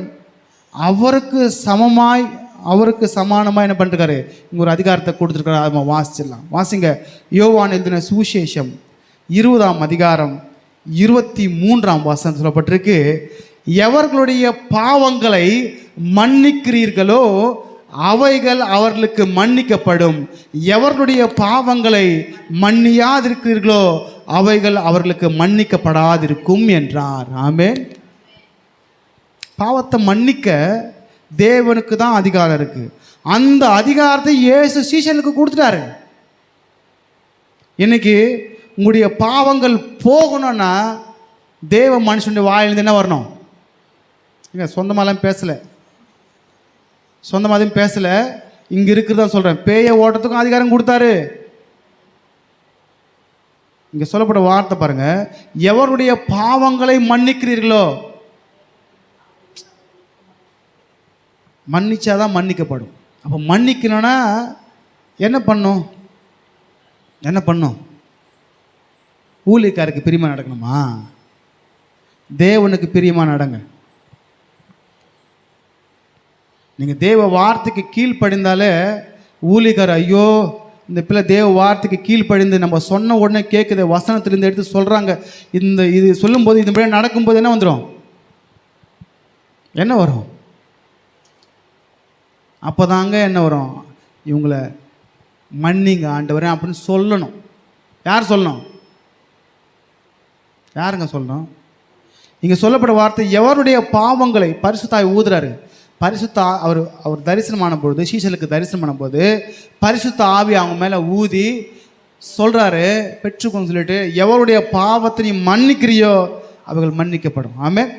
அவருக்கு சமமாய் அவருக்கு சமானமாக என்ன பண்ணிருக்காரு? இங்கே ஒரு அதிகாரத்தை கொடுத்துருக்காரு. அதை நம்ம வாசிச்சிடலாம். வாசிங்க. யோவான் எழுதின சுவிசேஷம் 20ஆம் அதிகாரம் 23ஆம் வசனம் சொல்லப்பட்டிருக்கு, எவர்களுடைய பாவங்களை மன்னிக்கிறீர்களோ அவைகள் அவர்களுக்கு மன்னிக்கப்படும், எவர்களுடைய பாவங்களை மன்னியாதிருக்கிறீர்களோ அவைகள் அவர்களுக்கு மன்னிக்கப்படாதிருக்கும் என்றார். ஆமென். பாவத்தை மன்னிக்க தேவனுக்கு தான் அதிகாரம் இருக்கு. அந்த அதிகாரத்தை இயேசு சீஷனுக்கு கொடுத்துட்டாரு. இன்னைக்கு உங்களுடைய பாவங்கள் போகணும்னா தேவ மனுஷனுடைய வாயிலிருந்து என்ன வரணும்? சொந்தமாலாம் பேசலை, இங்கே இருக்கிறதா சொல்கிறேன். பேயை ஓட்டத்துக்கும் அதிகாரம் கொடுத்தாரு. இங்கே சொல்லப்பட்ட வார்த்தை பாருங்க, எவருடைய பாவங்களை மன்னிக்கிறீர்களோ, மன்னிச்சாதான் மன்னிக்கப்படும். அப்போ மன்னிக்கணும்னா என்ன பண்ணும்? ஊழியக்காருக்கு பிரியமாக நடக்கணுமா? தேவனுக்கு பிரியமாக நடங்க. நீங்கள் தேவ வார்த்தைக்கு கீழ்ப்படிந்தாலே ஊழியக்கார், ஐயோ இந்த பிள்ளை தேவ வார்த்தைக்கு கீழ்ப்படிந்து நம்ம சொன்ன உடனே கேட்குது, வசனத்திலேருந்து எடுத்து சொல்கிறாங்க, இது சொல்லும்போது இந்த பிள்ளை நடக்கும்போது என்ன வந்துடும்? என்ன வரும்? அப்போ தாங்க என்ன வரும்? இவங்களை மன்னிங்க ஆண்டவரே அப்படின்னு சொல்லணும். யார் சொல்லணும்? யாருங்க சொல்லணும்? இங்கே சொல்லப்பட்ட வார்த்தை, எவருடைய பாவங்களை பரிசுத்தாய் ஊதுறாரு. பரிசுத்த அவர் தரிசனமான பொழுது, சீசலுக்கு தரிசனமான போது பரிசுத்த ஆவி அவங்க மேலே ஊதி சொல்கிறாரு, பெற்றுக்கோன்னு சொல்லிட்டு, எவருடைய பாவத்தை நீ மன்னிக்கிறியோ அவர்கள் மன்னிக்கப்படும். ஆமென்.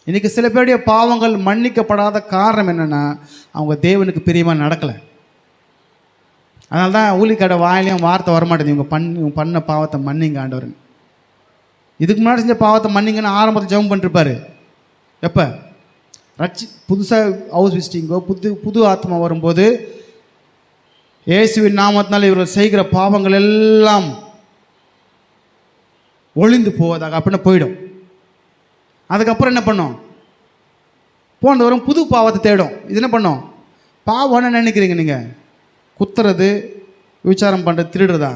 இன்றைக்கி சில பேருடைய பாவங்கள் மன்னிக்கப்படாத காரணம் என்னென்னா, அவங்க தேவனுக்கு பிரியமாக நடக்கலை. அதனால தான் ஊழியக்கார வாயிலையும் வார்த்தை வரமாட்டேது, இவங்க பண்ண பாவத்தை மன்னிங்க ஆண்டவர். இதுக்கு முன்னாடி செஞ்ச பாவத்தை மன்னிங்கன்னு ஆரம்பத்தில் ஜெபம் பண்ணிருப்பாரு. எப்போ புதுசாக ஹவுஸ் விசிட்டிங்கோ புது ஆத்மா வரும்போது இயேசுவின் நாமத்தினால் இவர்கள் செய்கிற பாவங்கள் எல்லாம் ஒளிந்து போவதாக அப்படின்னு போயிடும். அதுக்கப்புறம் என்ன பண்ணோம்? போன வரும் புது பாவத்தை தேடும். இது என்ன பண்ணோம்? பாவம்னு நினைக்கிறீங்க நீங்கள்? குத்துறது, விசாரம் பண்ணுறது, திருடுறதா?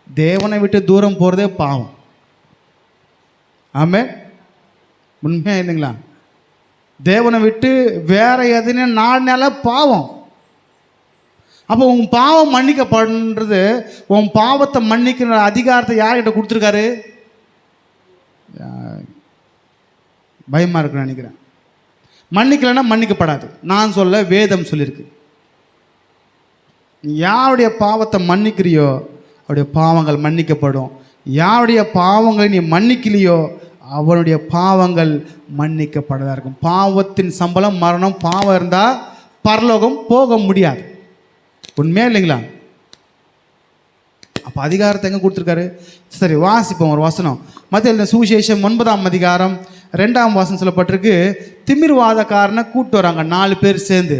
தேவனை விட்டு தூரம் போகிறதே பாவம். ஆமே, உண்மையாக இல்லைங்களா? தேவனை விட்டு வேற எதுன்னு நாடினால பாவம். அப்போ உன் பாவம் மன்னிக்கப்படுறது, உன் பாவத்தை மன்னிக்கிற அதிகாரத்தை யார்கிட்ட கொடுத்துருக்காரு? பயமாக இருக்குன்னு நினைக்கிறேன். மன்னிக்கலைன்னா மன்னிக்கப்படாது. நான் சொல்ல, வேதம் சொல்லியிருக்கு. யாருடைய பாவத்தை மன்னிக்கிறியோ அவருடைய பாவங்கள் மன்னிக்கப்படும். யாருடைய பாவங்களை நீ மன்னிக்கலையோ அவனுடைய பாவங்கள் மன்னிக்கப்படதாக இருக்கும். பாவத்தின் சம்பளம் மரணம். பாவம் இருந்தால் பரலோகம் போக முடியாது. உண்மையா இல்லைங்களா? அப்போ அதிகாரத்தை எங்கே கொடுத்துருக்காரு? சரி, வாசிப்போம் ஒரு வசனம். மத்திய சுவிசேஷம் 9ஆம் அதிகாரம் 2ஆம் வசனம் சொல்லப்பட்டிருக்கு. திமிர்வாதக்காரனை கூப்பிட்டு வராங்க 4 பேர் சேர்ந்து.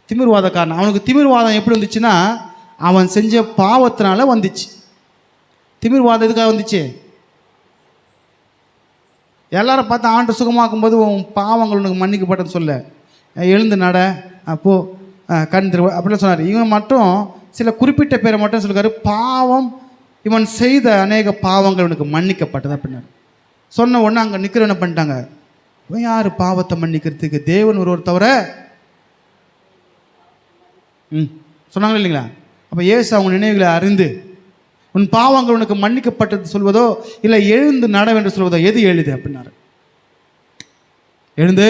திமிர்வாதக்காரன், அவனுக்கு திமிர்வாதம் எப்படி வந்துச்சுன்னா அவன் செஞ்ச பாவத்தினால வந்துச்சு. திமிர்வாதம் எதுக்காக வந்துச்சு? எல்லாரும் பார்த்து ஆண்டு சுகமாக்கும்போது உன் பாவங்கள் உனக்கு மன்னிக்கப்பட்டதுன்னு சொல்ல, எழுந்து நட, அப்போ கண் திரு அப்படின்னு சொன்னார். இவன் மட்டும் சில குறிப்பிட்ட பேரை மட்டும் சொல்லிருக்காரு, பாவம் இவன் செய்த அநேக பாவங்கள் இவனுக்கு மன்னிக்கப்பட்டது அப்படின்னாரு. சொன்ன உடனே அங்கே நிற்கிற என்ன பண்ணிட்டாங்க? இவன் யார் பாவத்தை மன்னிக்கிறதுக்கு? தேவன் ஒருவர் தவிர சொன்னாங்க இல்லைங்களா? அப்போ இயேசு அவங்க நினைவுகளை அறிந்து உன் பாவங்கள் உனக்கு மன்னிக்கப்பட்டது சொல்வதோ இல்லை எழுந்து நடவென்று சொல்வதோ எது எழுது அப்படின்னாரு. எழுந்து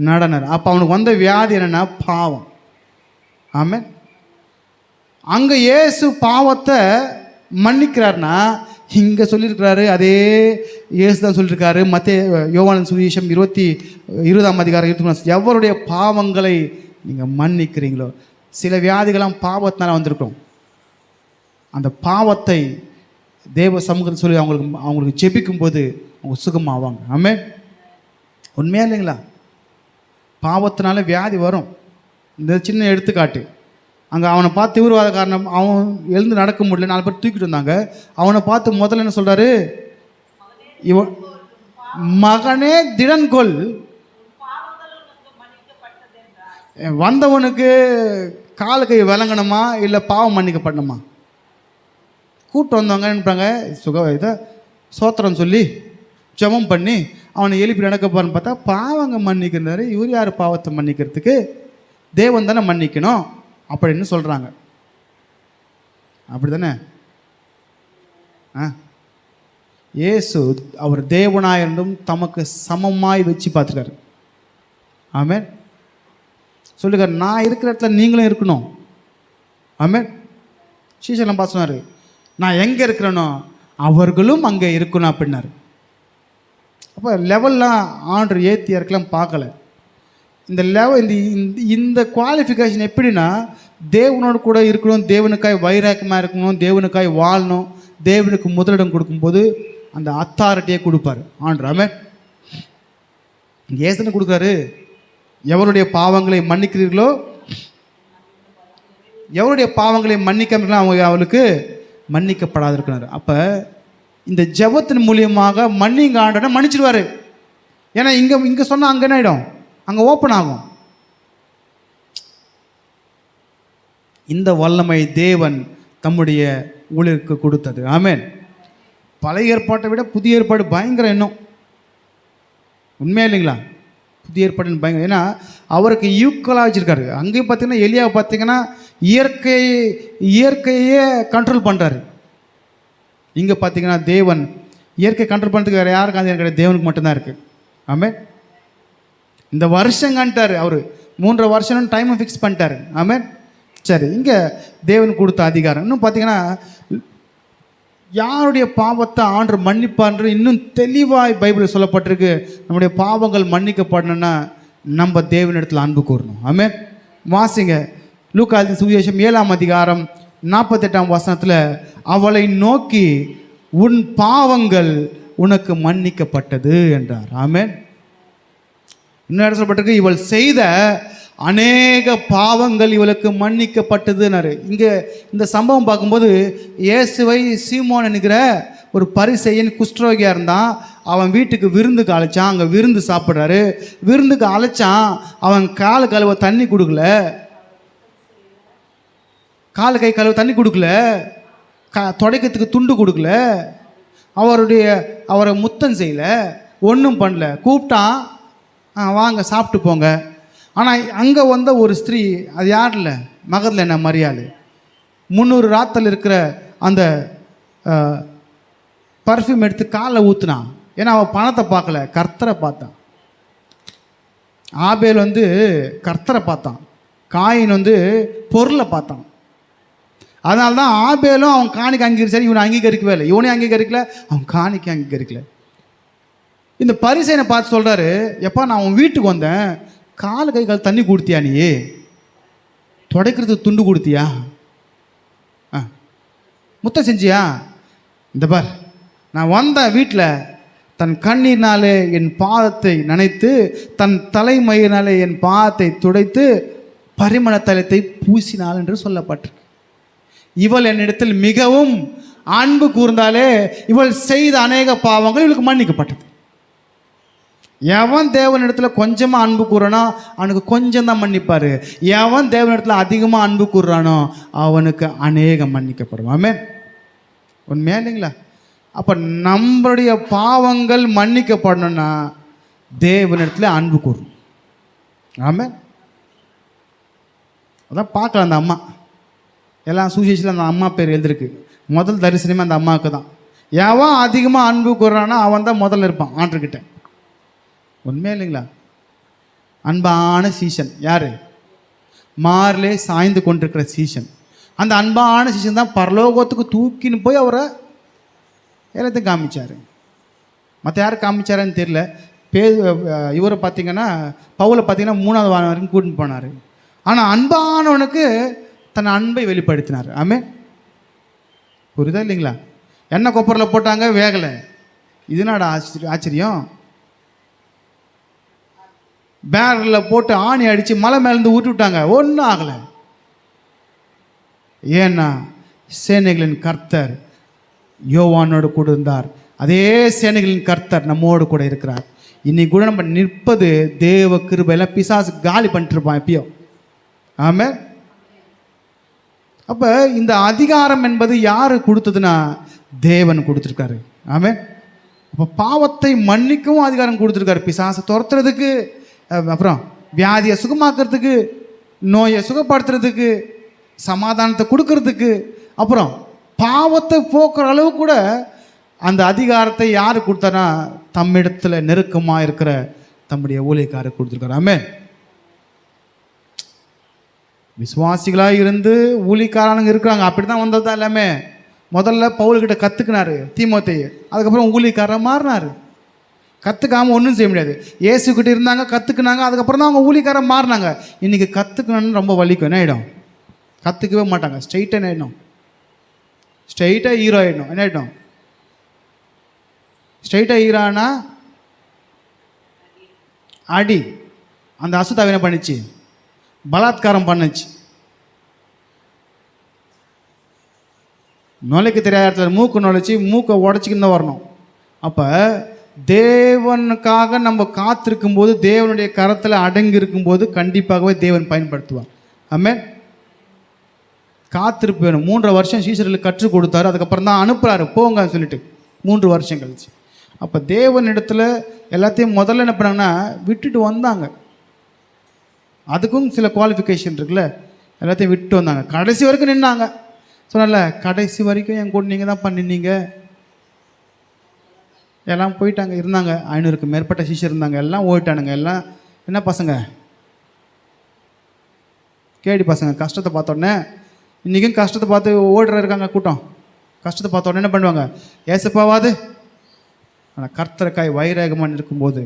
நடனர். அப்போ அவனுக்கு வந்த வியாதி என்னன்னா பாவம். ஆமென். அங்கே இயேசு பாவத்தை மன்னிக்கிறார்னா இங்கே சொல்லியிருக்கிறாரு, அதே இயேசு தான் சொல்லியிருக்காரு. யோவான் சுவிசேஷம் 20ஆம் அதிகாரம் 23, எவருடைய பாவங்களை நீங்கள் மன்னிக்கிறீங்களோ. சில வியாதிகளாம் பாவத்தினால வந்திருக்கோம். அந்த பாவத்தை தேவ சமூகத்தை சொல்லி அவங்களுக்கு ஜெபிக்கும் போது அவங்க சுகமாவாங்க. ஆமென். உண்மையா இல்லைங்களா? பாவத்தினால வியாதி வரும். இந்த சின்ன எடுத்துக்காட்டு, அங்கே அவனை பார்த்து தீவிரவாத காரணம், அவன் எழுந்து நடக்க முடியல, 4 பேர் தூக்கிட்டு வந்தாங்க. அவனை பார்த்து முதல்ல என்ன சொல்கிறாரு? இவன் மகனே திடன்கொள், வந்தவனுக்கு கால கை விளங்கணுமா இல்லை பாவம் மன்னிக்கப்படணுமா? கூட்டு வந்தவங்க நினைப்பாங்க இதை சோத்திரம் சொல்லி ஜெபம் பண்ணி அவனை எழுப்பி நடக்க போறான்னு பார்த்தா பாவங்க மன்னிக்கிறாரு. இவர் யார் பாவத்தை மன்னிக்கிறதுக்கு? தேவன் தானே மன்னிக்கணும் அப்படின்னு சொல்கிறாங்க. அப்படி தானே? இயேசு அவர் தேவனாக இருந்தும் தமக்கு சமமாய் வச்சு பார்த்துருக்காரு. ஆமென். சொல்லுங்க, நான் இருக்கிற இடத்துல நீங்களும் இருக்கணும். ஆமென். சீசனம் பார்த்து சொன்னார், நான் எங்கே இருக்கிறேனோ அவர்களும் அங்கே இருக்கணும் அப்படின்னாரு. அப்போ லெவல்லாம் ஆர்டர் ஏற்றி இறக்கலாம் பார்க்கல. இந்த லெவல் இந்த குவாலிஃபிகேஷன் எப்படின்னா, தேவனோடு கூட இருக்கணும், தேவனுக்காய் வைராக்கியமாக இருக்கணும், தேவனுக்காய் வாழணும், தேவனுக்கு முதலிடம் கொடுக்கும்போது அந்த அத்தாரிட்டியை கொடுப்பார் ஆண்டவர். ஆமென். ஏசனை கொடுக்குறாரு, எவருடைய பாவங்களை மன்னிக்கிறீர்களோ, எவருடைய பாவங்களை மன்னிக்காம அவளுக்கு மன்னிக்கப்படாது இருக்கிறார். அப்போ இந்த ஜெபத்தின் மூலியமாக மன்னிங்க ஆண்டவனை மன்னிச்சிடுவார். ஏன்னா இங்கே சொன்னால் அங்கே என்ன ஆகிடும்? அங்கே ஓப்பன் ஆகும். இந்த வல்லமை தேவன் தம்முடைய ஊழியருக்கு கொடுத்தது. ஆமென். பழைய ஏற்பாட்டை விட புதிய ஏற்பாடு பயங்கரம் இன்னும். உண்மையா இல்லைங்களா? புதிய ஏற்பாடுன்னு பயங்கரம். ஏன்னா அவருக்கு ஈக்குவலாக வச்சுருக்காரு. அங்கேயும் பார்த்தீங்கன்னா எலியாவை பார்த்தீங்கன்னா இயற்கையே கண்ட்ரோல் பண்ணுறாரு. இங்கே பார்த்தீங்கன்னா தேவன் இயற்கை கண்ட்ரோல் பண்ணுறதுக்கு வேறு யாருக்கும் அது கிடையாது, தேவனுக்கு மட்டும்தான் இருக்குது. ஆமென். இந்த வருஷங்கன்ட்டார் அவர், 3 வருஷம்னு டைமை ஃபிக்ஸ் பண்ணிட்டாரு. ஆமென். சரி, இங்கே தேவன் கொடுத்த அதிகாரம் இன்னும் பார்த்தீங்கன்னா யாருடைய பாவத்தை ஆண்டவர் மன்னிப்பான்ற இன்னும் தெளிவாய் பைபிளில் சொல்லப்பட்டிருக்கு. நம்முடைய பாவங்கள் மன்னிக்கப்படணும்னா நம்ம தேவனிடத்தில் அன்பு கூறணும். ஆமென். வாசிங்க லூக்கா சுவிசேஷம் 7ஆம் அதிகாரம் 48ஆம் வசனத்தில், அவளை நோக்கி உன் பாவங்கள் உனக்கு மன்னிக்கப்பட்டது என்றார். ஆமென். இன்னும் இடம் சொல்லப்பட்டிருக்கு, இவள் செய்த அநேக பாவங்கள் இவளுக்கு மன்னிக்கப்பட்டதுன்னாரு. இங்கே இந்த சம்பவம் பார்க்கும்போது இயேசுவை சீமோன் என்கிற ஒரு பரிசேயன் குஷ்டரோகியாக இருந்தான். அவன் வீட்டுக்கு விருந்துக்கு அழைச்சான். அங்கே விருந்து சாப்பிட்றாரு. விருந்துக்கு அழைச்சான். அவன் கால் கழுவ தண்ணி கொடுக்கல, கால் கை கழுவ தண்ணி கொடுக்கல, துடைக்கிறதுக்கு துண்டு கொடுக்கல, அவரை முத்தம் செய்யல, ஒன்றும் பண்ணல. கூப்பிட்டான், வாங்க சாப்பிட்டு போங்க. ஆனால் அங்கே வந்த ஒரு ஸ்திரீ, அது யார் இல்லை, மகத்தில் என்ன மரியாள், 300 ராத்தல் இருக்கிற அந்த பர்ஃப்யூம் எடுத்து காலில் ஊற்றுனான். ஏன்னா அவன் பணத்தை பார்க்கல, கர்த்தரை பார்த்தான். ஆபேல் கர்த்தரை பார்த்தான், காயின் பொருளை பார்த்தான். அதனால தான் ஆபேலும் அவன் காணிக்கை அங்கீகரிச்சாரு, இவனை அங்கீகரிக்கவே இல்லை. இவனே அங்கீகரிக்கல, அவன் காணிக்கை அங்கீகரிக்கல. இந்த பரிசேயனை பார்த்து சொல்கிறாரு, எப்பா நான் உன் வீட்டுக்கு வந்தேன், கால் கை கால் தண்ணி கொடுத்தியா, நீ துடைக்கிறதுக்கு துண்டு கொடுத்தியா, முத்தம் செஞ்சியா? இந்த பார், நான் வந்த வீட்டில் தன் கண்ணீர்னாலே என் பாதத்தை நனைத்து, தன் தலைமயிரினாலே என் பாதத்தை துடைத்து, பரிமள தைலத்தை பூசினாள் என்று சொல்லப்பட்டிருக்கு. இவள் என்னிடத்தில் மிகவும் அன்பு கூர்ந்தாலே இவள் செய்த அநேக பாவங்கள் இவளுக்கு மன்னிக்கப்பட்டது. எவன் தேவனிடத்தில் கொஞ்சமாக அன்பு கூறானோ அவனுக்கு கொஞ்சம் தான் மன்னிப்பார். எவன் தேவனிடத்தில் அதிகமாக அன்பு கூறுறானோ அவனுக்கு அநேகம் மன்னிக்கப்படும். ஆமென். உண்மையா இல்லைங்களா? அப்போ நம்மளுடைய பாவங்கள் மன்னிக்கப்படணும்னா தேவனிடத்தில் அன்பு கூறணும். ஆமென். அதான் பார்க்கலாம். அந்த அம்மா எல்லாம் சுவிசேஷத்தில் அந்த அம்மா பேர் எழுதிருக்கு. முதல் தரிசனமே அந்த அம்மாவுக்கு தான். எவன் அதிகமாக அன்பு கூறுறானோ அவன் தான் முதல்ல இருப்பான் ஆண்டர்கிட்ட. உண்மையா இல்லைங்களா? அன்பான சீசன் யார்? மார்லே சாய்ந்து கொண்டிருக்கிற சீசன். அந்த அன்பான சீசன் தான் பரலோகத்துக்கு தூக்கின்னு போய் அவரை எல்லாத்தையும் காமிச்சார். மற்ற யார் காமிச்சாருன்னு தெரியல. இவரை பார்த்தீங்கன்னா பவுலை பார்த்தீங்கன்னா 3வது வாரம் வரைக்கும் கூட்டின்னு போனார். ஆனால் அன்பானவனுக்கு தன் அன்பை வெளிப்படுத்தினார். ஆமென். புரியுதா இல்லைங்களா? எண்ணெய் கொப்பரில் போட்டாங்க, வேகலை. இதுனாட ஆச்சரியம். பேரலில் போட்டு ஆணி அடித்து மலை மேலேருந்து ஊட்டி விட்டாங்க, ஒன்றும் ஆகலை. ஏன்னா சேனைகளின் கர்த்தர் யோவானோடு கூட இருந்தார். அதே சேனைகளின் கர்த்தர் நம்மோடு கூட இருக்கிறார். இன்னைக்கு கூட நம்ம நிற்பது தேவ கிருபையில். பிசாசு காலி பண்ணிட்டுருப்பான் எப்பயோ. ஆமென். அப்போ இந்த அதிகாரம் என்பது யார் கொடுத்ததுன்னா தேவன் கொடுத்துருக்காரு. ஆமென். அப்போ பாவத்தை மன்னிக்கவும் அதிகாரம் கொடுத்துருக்காரு. பிசாசை துரத்துறதுக்கு, அப்புறம் வியாதியை சுகமாக்குறதுக்கு, நோயை சுகப்படுத்துறதுக்கு, சமாதானத்தை கொடுக்கறதுக்கு, அப்புறம் பாவத்தை போக்குற அளவு கூட அந்த அதிகாரத்தை யார் கொடுத்தானா தம்மிடத்தில் நெருக்கமாக இருக்கிற தம்முடைய ஊழியக்காரர் கொடுத்துருக்காரு. ஆமென். விசுவாசிகளாக இருந்து ஊழியக்காரனுங்க இருக்கிறாங்க. அப்படி தான் வந்தது தான் எல்லாமே. முதல்ல பவுல்கிட்ட கற்றுக்கினாரு தீமோத்தேயு, அதுக்கப்புறம் ஊழியக்காரன் மாறினார். கற்றுக்காமல் ஒன்றும் செய்ய முடியாது. இயேசுக்கிட்ட இருந்தாங்க, கற்றுக்குனாங்க, அதுக்கப்புறம் தான் அவங்க ஊழியக்காரன் மாறினாங்க. இன்றைக்கி கற்றுக்கணுன்னு ரொம்ப வலிக்கும். என்ன ஆகிடும்? கற்றுக்கவே மாட்டாங்க. ஸ்ட்ரெயிட்டாக என்ன ஆகிடும்? ஸ்ட்ரெயிட்டாக ஹீரோ ஆகிடும். என்ன ஆகிடும்? ஸ்ட்ரெயிட்டாக ஹீரோனா அடி. அந்த அசுத்தாவை என்ன பண்ணிச்சு? பலாத்காரம் பண்ணுச்சு. நுழைக்க தெரியாத இடத்துல மூக்கு நுழைச்சி மூக்கை உடச்சிக்கின்னு தான் வரணும். அப்போ தேவனுக்காக நம்ம காத்திருக்கும் போது, தேவனுடைய கரத்தில் அடங்கி இருக்கும்போது கண்டிப்பாகவே தேவன் பயன்படுத்துவார். ஆமென். காத்திருப்பு வேணும். 3 வருஷம் சீசர்களுக்கு கற்றுக் கொடுத்தாரு. அதுக்கப்புறம் தான் அனுப்புகிறாரு, போங்கன்னு சொல்லிட்டு 3 வருஷம் கழிச்சு. அப்போ தேவனிடத்தில் எல்லாத்தையும் முதல்ல என்ன பண்ணாங்கன்னா விட்டுட்டு வந்தாங்க. அதுக்கும் சில குவாலிஃபிகேஷன் இருக்குல்ல. எல்லாத்தையும் விட்டு வந்தாங்க, கடைசி வரைக்கும் நின்னாங்க. சொன்னல, கடைசி வரைக்கும் என் கூட நீங்கள் தான் பண்ணினீங்க. எல்லாம் போயிட்டாங்க. இருந்தாங்க 500க்கு மேற்பட்ட சீஷர் இருந்தாங்க. எல்லாம் ஓயிட்டானுங்க. எல்லாம் என்ன பசங்க, கேடி பசங்க. கஷ்டத்தை பார்த்தோன்னே, இன்றைக்கும் கஷ்டத்தை பார்த்து ஓடுற இருக்காங்க கூட்டம். கஷ்டத்தை பார்த்தோன்னே என்ன பண்ணுவாங்க? ஏசப்பாவாது. ஆனால் கர்த்தருக்காய் வைராகமாக இருக்கும்போது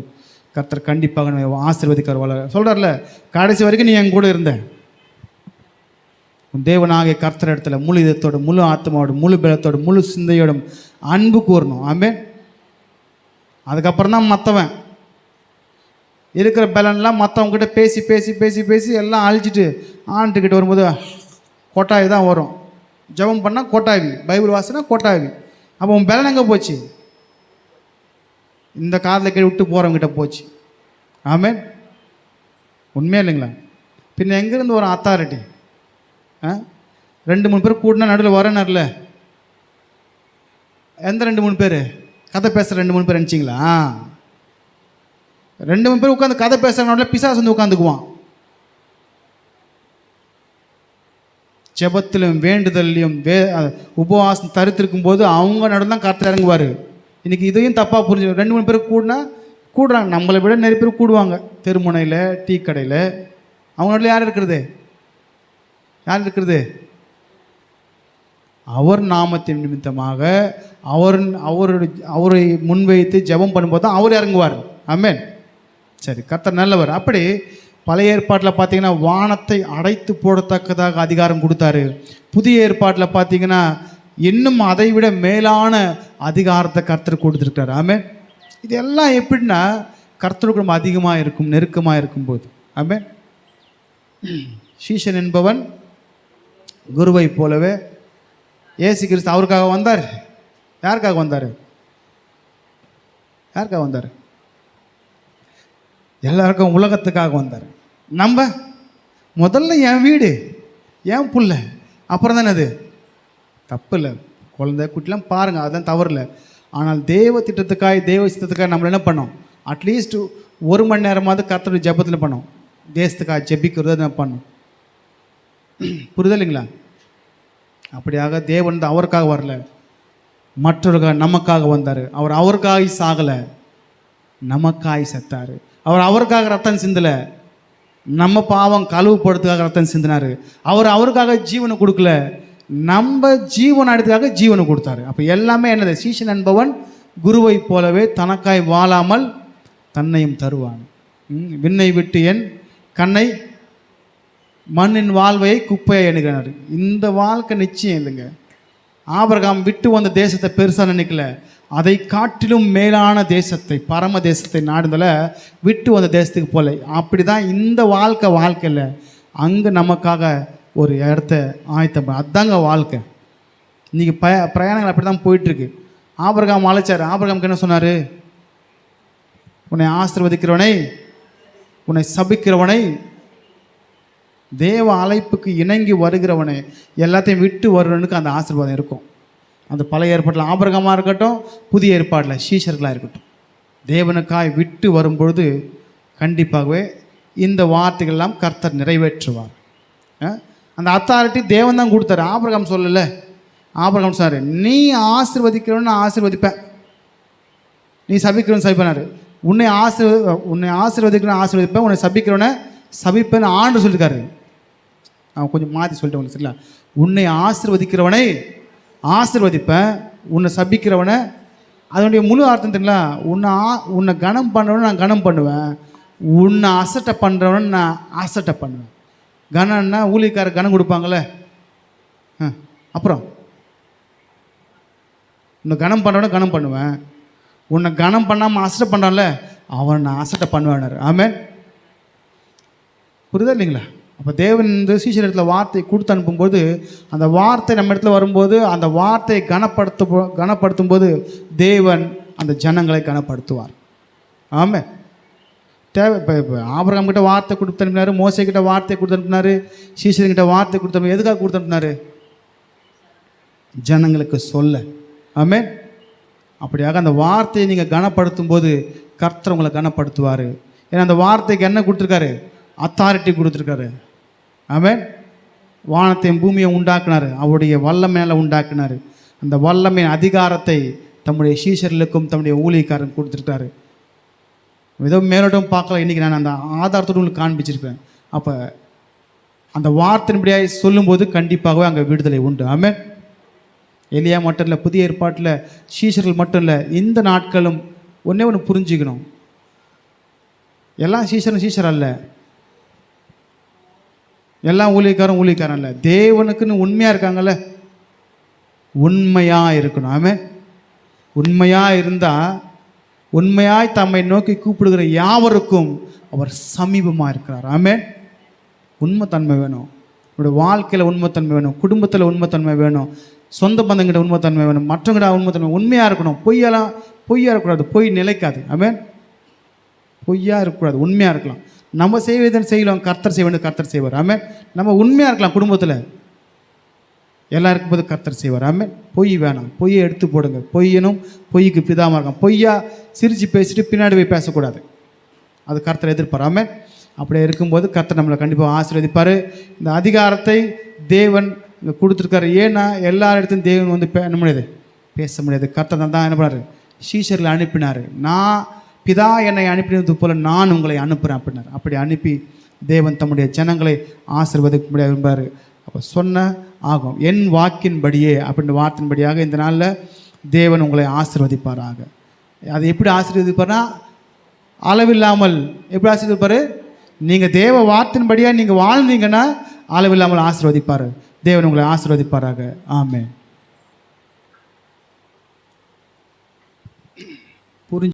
கர்த்தர் கண்டிப்பாக ஆசீர்வதிக்கார். வளர சொல்கிறார்ல, கடைசி வரைக்கும் நீ என் கூட இருந்த. உன் தேவனாகிய கர்த்தர் இடத்துல முழு இதத்தோட, முழு ஆத்மாவோட, முழு பலத்தோட, முழு சிந்தையோடும் அன்பு கூறணும். ஆமென். அதுக்கப்புறம் தான் மற்றவன் இருக்கிற பலன்லாம் மற்றவங்ககிட்ட பேசி பேசி பேசி பேசி எல்லாம் அழிச்சிட்டு ஆண்டுக்கிட்ட வரும்போது கொட்டாவி தான் வரும். ஜெபம் பண்ணால் கொட்டாவி, பைபிள் வாசனா கொட்டாவி. அப்போ உன் பலன் எங்கே போச்சு? இந்த காதில் கீழே விட்டு போகிறவங்கிட்ட போச்சு. ஆமென். உண்மையா இல்லைங்களா? பின்ன எங்கேருந்து வரும் அத்தாரிட்டி? 2-3 பேர் கூட்டினா நடுவில் வரனர்ல. எந்த 2-3 பேர்? கதை பேசுகிற 2-3 பேர் நினச்சிங்களா? 2-3 பேர் உட்காந்து கதை பேசுகிறனால பிசாசு வந்து உட்காந்துக்குவான். ஜெபத்திலும் வேண்டுதல்லையும் உபவாசம் தரித்திருக்கும் போது அவங்க நடுவில் தான் கர்த்தர் இறங்குவார். இன்றைக்கி இதையும் தப்பாக புரிஞ்சு 2-3 பேர் கூடுறாங்க. நம்மளை விட நிறைய பேர் கூடுவாங்க. தெருமுனையில், டீ கடையில். அவங்க நடுவில் யார் இருக்கிறது? அவர் நாமத்தின் நிமித்தமாக அவரை முன்வைத்து ஜெபம் பண்ணும்போது தான் அவர் இறங்குவார். ஆமென். சரி, கர்த்தர் நல்லவர். அப்படி பழைய ஏற்பாட்டில் பார்த்தீங்கன்னா வானத்தை அடைத்து போடத்தக்கதாக அதிகாரம் கொடுத்தாரு. புதிய ஏற்பாட்டில் பார்த்தீங்கன்னா இன்னும் அதை விட மேலான அதிகாரத்தை கர்த்தர் கொடுத்துருக்காரு. ஆமென். இது எல்லாம் எப்படின்னா கர்த்தருக்கு ரொம்ப அதிகமாக இருக்கும், நெருக்கமாக இருக்கும்போது. ஆமென். சீஷன் என்பவன் குருவை போலவே இயேசு கிறிஸ்து அவருக்காக வந்தார். யாருக்காக வந்தார்? எல்லாருக்கும் உலகத்துக்காக வந்தார். நம்ம முதல்ல என் வீடு, என் புள்ள, அப்புறம் தானே அது தப்பு இல்லை. குழந்தை குட்டிலாம் பாருங்கள், அதுதான் தவறு இல்லை. ஆனால் தேவ திட்டத்துக்காக, தேவ சித்தத்துக்காக நம்மளை என்ன பண்ணோம்? அட்லீஸ்ட் 1 மணி நேரமாவது கர்த்தருடைய ஜெபத்தில் பண்ணோம். தேசத்துக்காக ஜெபிக்கிறது நான் பண்ணோம். புரியுது இல்லைங்களா? அப்படியாக தேவன் அவருக்காக வரல, மற்றவர்கள் நமக்காக வந்தார். அவர் அவருக்காக சாகலை, நமக்காய் செத்தார். அவர் அவருக்காக ரத்தம் சிந்தலை, நம்ம பாவம் கழுவுப்படுறதுக்காக ரத்தம் சிந்தினார். அவருக்காக ஜீவனை கொடுக்கல, நம்ம ஜீவன் அடுத்ததாக ஜீவனை கொடுத்தாரு. அப்போ எல்லாமே என்னது? சீஷன் என்பவன் குருவை போலவே தனக்காய் வாழாமல் தன்னையும் தருவான். விண்ணை விட்டு என் கண்ணை, மண்ணின் வாழ்வையை குப்பையை எண்ணுகிறார். இந்த வாழ்க்கை நிச்சயம் இல்லைங்க. ஆபிரகாம் விட்டு வந்த தேசத்தை பெருசாக நினைக்கல, அதை காட்டிலும் மேலான தேசத்தை, பரம தேசத்தை நாடுதல விட்டு வந்த தேசத்துக்கு போல. அப்படி தான் இந்த வாழ்க்கையில் அங்கே நமக்காக ஒரு இடத்த ஆயத்தம். அதுதாங்க வாழ்க்கை. இன்றைக்கி பிரயாணங்கள் அப்படி தான் போயிட்டுருக்கு. ஆபிரகாம் அழைச்சார். ஆபிரகாமுக்கு என்ன சொன்னார்? உன்னை ஆசீர்வதிக்கிறவனை, உன்னை சபிக்கிறவனை, தேவ அழைப்புக்கு இணங்கி வருகிறவனை, எல்லாத்தையும் விட்டு வருவனுக்கு அந்த ஆசீர்வாதம் இருக்கும். அந்த பழைய ஏற்பாட்டில் ஆபிரகாமாக இருக்கட்டும், புதிய ஏற்பாட்டில் சீஷர்களாக இருக்கட்டும், தேவனுக்காய் விட்டு வரும்பொழுது கண்டிப்பாகவே இந்த வார்த்தைகள்லாம் கர்த்தர் நிறைவேற்றுவார். அந்த அத்தாரிட்டி தேவன் தான் கொடுத்தாரு. ஆபிரகாம் சொல்லலை. ஆபிரகாம் சொன்னார், நீ ஆசீர்வதிக்கிறவன்னு நான் ஆசீர்வதிப்பேன், நீ சபிக்கிறவன் சபிப்பேனாரு. உன்னை ஆசீர்வதிக்கிறவன் ஆசீர்வதிப்பேன், உன்னை சபிக்கிறவனை சபிப்பேன்னு ஆண்டு சொல்லியிருக்காரு. அவன் கொஞ்சம் மாற்றி சொல்லிட்டேன் சரிங்களா? உன்னை ஆசீர்வதிக்கிறவனை ஆசீர்வதிப்பேன், உன்னை சபிக்கிறவனை. அதனுடைய முழு அர்த்தம் தெரியல. உன்னை கனம் பண்ணுறவனை நான் கனம் பண்ணுவேன், உன்னை அசட்டை பண்ணுறவனை நான் அசட்டை பண்ணுவேன். கனம்னா ஊழியக்காரர் கனம் கொடுப்பாங்களே, அப்புறம் உன்னை கனம் பண்ணுறவனை கனம் பண்ணுவேன், உன்னை கனம் பண்ணாமல் அசட்டை பண்ணுறான்ல அவனை நான் அசட்டை பண்ணுவேன்னாரு. ஆமென். புரியுதா இல்லைங்களா? அப்போ தேவன் இந்த சீஷர் இடத்துல வார்த்தையை கொடுத்து அனுப்பும்போது, அந்த வார்த்தை நம்ம இடத்துல வரும்போது, அந்த வார்த்தையை கனப்படுத்தும் போது தேவன் அந்த ஜனங்களை கனப்படுத்துவார். ஆமென். இப்போ ஆபிரகாம் கிட்ட வார்த்தை கொடுத்து அனுப்பினார், மோசே கிட்ட வார்த்தை கொடுத்து அனுப்பினார், சீஷர்கிட்ட வார்த்தை கொடுத்து அனுப்பினார். எதுக்காக கொடுத்து அனுப்பினார்? ஜனங்களுக்கு சொல்ல. ஆமென். அப்படியாக அந்த வார்த்தையை நீங்கள் கனப்படுத்தும் போது கர்த்தர் உங்களை கனப்படுத்துவார். ஏன்னா அந்த வார்த்தைக்கு என்ன கொடுத்துருக்காரு? அத்தாரிட்டி கொடுத்துருக்காரு. ஆமென். வானத்தையும் பூமியை உண்டாக்குனார், அவருடைய வல்லமையால் உண்டாக்குனார். அந்த வல்லமையின் அதிகாரத்தை தம்முடைய சீஷர்களுக்கும் தம்முடைய ஊழியக்காரன் கொடுத்துருக்காரு. ஏதோ மேலோட்டம் பார்க்கல, இன்றைக்கி நான் அந்த ஆதாரத்தோடு உங்களுக்கு காண்பிச்சிருப்பேன். அப்போ அந்த வார்த்தையின்படியாக சொல்லும்போது கண்டிப்பாகவே அங்கே விடுதலை உண்டு. ஆமென். எலியா மட்டும் இல்லை, புதிய ஏற்பாட்டில் சீஷர்கள் மட்டும் இல்லை, இந்த நாட்களும் ஒன்றே ஒன்று புரிஞ்சுக்கணும். எல்லா சீஷரும் சீஷர் அல்ல. எல்லாம் ஊழியக்காரன் இல்லை, தேவனுக்குன்னு உண்மையாக இருக்காங்கல்ல, உண்மையாக இருக்கணும். ஆமென். உண்மையாக இருந்தால், உண்மையாய் தம்மை நோக்கி கூப்பிடுகிற யாவருக்கும் அவர் சமீபமாக இருக்கிறார். ஆமென். உண்மைத்தன்மை வேணும், நம்முடைய வாழ்க்கையில் உண்மைத்தன்மை வேணும், குடும்பத்தில் உண்மைத்தன்மை வேணும், சொந்த பந்தங்கிட்ட உண்மைத்தன்மை வேணும், மற்றவங்கிட்ட உண்மைத்தன்மை. உண்மையாக இருக்கணும், பொய்யா இருக்கக்கூடாது, பொய் நிலைக்காது. ஆமென். பொய்யா இருக்கக்கூடாது, உண்மையாக இருக்கலாம். நம்ம செய்வதன் செய்யலாம், கர்த்தர் செய்ய வேண்டியது கர்த்தர் செய்வார். ஆமென். நம்ம உண்மையாக இருக்கலாம், குடும்பத்தில் எல்லாம் இருக்கும்போது கர்த்தர் செய்வார். ஆமென். பொய் வேணாம், பொய்யை எடுத்து போடுங்க. பொய்யனும் பொய்க்கு பிதாமாக இருக்கான். பொய்யா சிரித்து பேசிட்டு பின்னாடி போய் பேசக்கூடாது, அது கர்த்தர் எதிர்ப்பார். ஆமென். அப்படியே இருக்கும்போது கர்த்தர் நம்மளை கண்டிப்பாக ஆசீர்வதிப்பார். இந்த அதிகாரத்தை தேவன் இங்கே கொடுத்துருக்காரு. ஏன்னா எல்லா இடத்துலையும் தேவன் வந்து என்ன முடியாது, பேச முடியாது. கர்த்தர் தான் என்ன பண்ணார், சீஷர்களை அனுப்பினார். நான் பிதா என்னை அனுப்பினது போல் நான் உங்களை அனுப்புகிறேன் அப்படின்னார். அப்படி அனுப்பி தேவன் தம்முடைய ஜனங்களை ஆசீர்வதிக்க முடியாது என்பார். அப்போ சொன்ன ஆகும், என் வாக்கின்படியே அப்படின்ற வார்த்தையின்படியாக இந்த நாளில் தேவன் உங்களை ஆசீர்வதிப்பாராக. அது எப்படி ஆசீர்வதிப்பார்னா, அளவில்லாமல் எப்படி ஆசீர்வதிப்பார், நீங்கள் தேவ வார்த்தையின்படியாக நீங்கள் வாழ்ந்தீங்கன்னா அளவில்லாமல் ஆசீர்வதிப்பார். தேவன் உங்களை ஆசீர்வதிப்பாராக. ஆமென்.